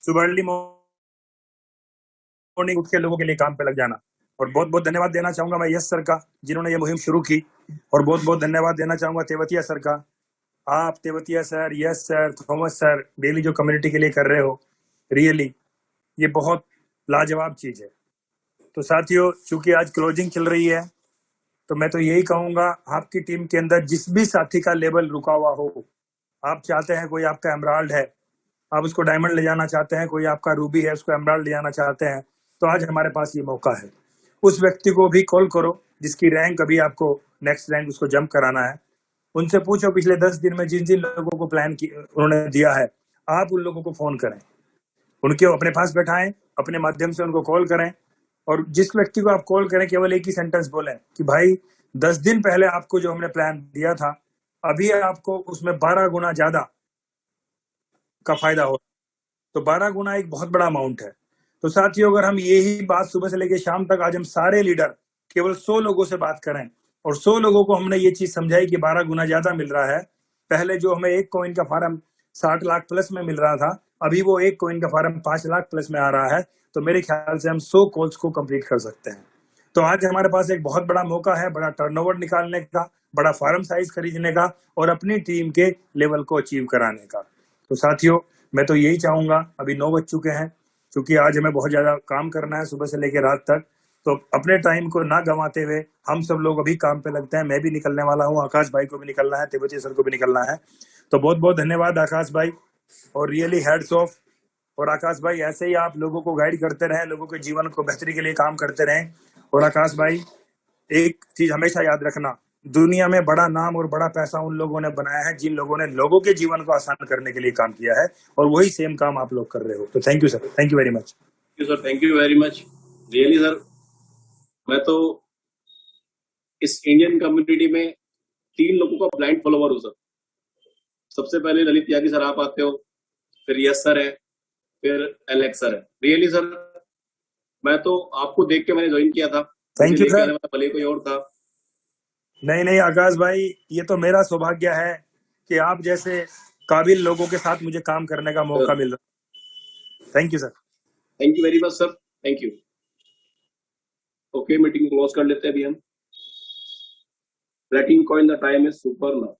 सुबह अर्ली मॉर्निंग उठ के लोगों के लिए काम पे लग जाना। और बहुत बहुत धन्यवाद देना चाहूंगा मैं यस सर का, जिन्होंने ये मुहिम शुरू की। और बहुत बहुत धन्यवाद देना चाहूंगा तेवतिया सर का। आप Tewatia sir, yes sir, Thomas sir, daily जो कम्युनिटी के लिए कर रहे हो, रियली ये बहुत लाजवाब चीज है। तो साथियों, चूंकि आज क्लोजिंग चल रही है तो मैं तो यही कहूंगा, आपकी टीम के अंदर जिस भी साथी का लेवल रुका हुआ हो, आप चाहते हैं कोई आपका एमराल्ड है, आप उसको डायमंड ले जाना चाहते हैं, कोई आपका रूबी है उसको एमराल्ड ले जाना चाहते हैं, तो आज हमारे पास ये मौका है। उस व्यक्ति को भी कॉल करो जिसकी रैंक अभी आपको नेक्स्ट रैंक उसको जंप कराना है। उनसे पूछो पिछले 10 दिन में जिन जिन लोगों को प्लान उन्होंने दिया है, आप उन लोगों को फोन करें, उनके अपने पास बैठाएं, अपने माध्यम से उनको कॉल करें। और जिस व्यक्ति को आप कॉल करें केवल एक ही सेंटेंस बोलें कि भाई 10 दिन पहले आपको जो हमने प्लान दिया था, अभी आपको उसमें 12 गुना ज्यादा का फायदा हो। तो 12 गुना एक बहुत बड़ा अमाउंट है। तो साथियों, अगर हम यही बात सुबह से लेकर शाम तक आज हम सारे लीडर केवल 100 लोगों से बात करें और 100 लोगों को हमने ये चीज समझाई कि 12 गुना ज्यादा मिल रहा है। पहले जो हमें 1 कॉइन का फार्म 60 लाख प्लस में मिल रहा था, अभी वो 1 कॉइन का फार्म 5 लाख प्लस में आ रहा है। तो मेरे ख्याल से हम 100 कॉल्स को कंप्लीट कर सकते हैं। तो आज हमारे पास एक बहुत बड़ा मौका है, बड़ा टर्नओवर निकालने का, बड़ा फार्म साइज खरीदने का और अपनी टीम के लेवल को अचीव कराने का। तो साथियों, मैं तो यही चाहूंगा, अभी 9 बज चुके हैं, क्योंकि आज हमें बहुत ज्यादा काम करना है सुबह से लेकर रात तक। तो अपने टाइम को ना गंवाते हुए हम सब लोग अभी काम पे लगते हैं। मैं भी निकलने वाला हूँ, आकाश भाई को भी निकलना है, तेवतिया सर को भी निकलना है। तो बहुत बहुत धन्यवाद आकाश भाई, और रियली हेड्स ऑफ। और आकाश भाई, ऐसे ही आप लोगों को गाइड करते रहें, लोगों के जीवन को बेहतरी के लिए काम करते रहें। और आकाश भाई, एक चीज हमेशा याद रखना, दुनिया में बड़ा नाम और बड़ा पैसा उन लोगों ने बनाया है जिन लोगों ने लोगों के जीवन को आसान करने के लिए काम किया है, और वही सेम काम आप लोग कर रहे हो। तो thank you sir, thank you very much. Thank you very much really sir. मैं तो इस इंडियन कम्युनिटी में 3 लोगों का ब्लाइंड फॉलोवर हूँ सर। सबसे पहले ललित त्यागी सर आप आते हो, फिर यस सर है, फिर एलेक्स सर है। रियली सर मैं तो आपको देख के मैंने ज्वाइन किया था। Thank you sir. भले कोई और था। नहीं आकाश भाई, ये तो मेरा सौभाग्य है कि आप जैसे काबिल लोगों के साथ मुझे काम करने का मौका मिल रहा। Thank you sir. Thank you very much sir, thank you. Okay meeting close कर लेते हैं अभी हम। Letting coin the time is super now.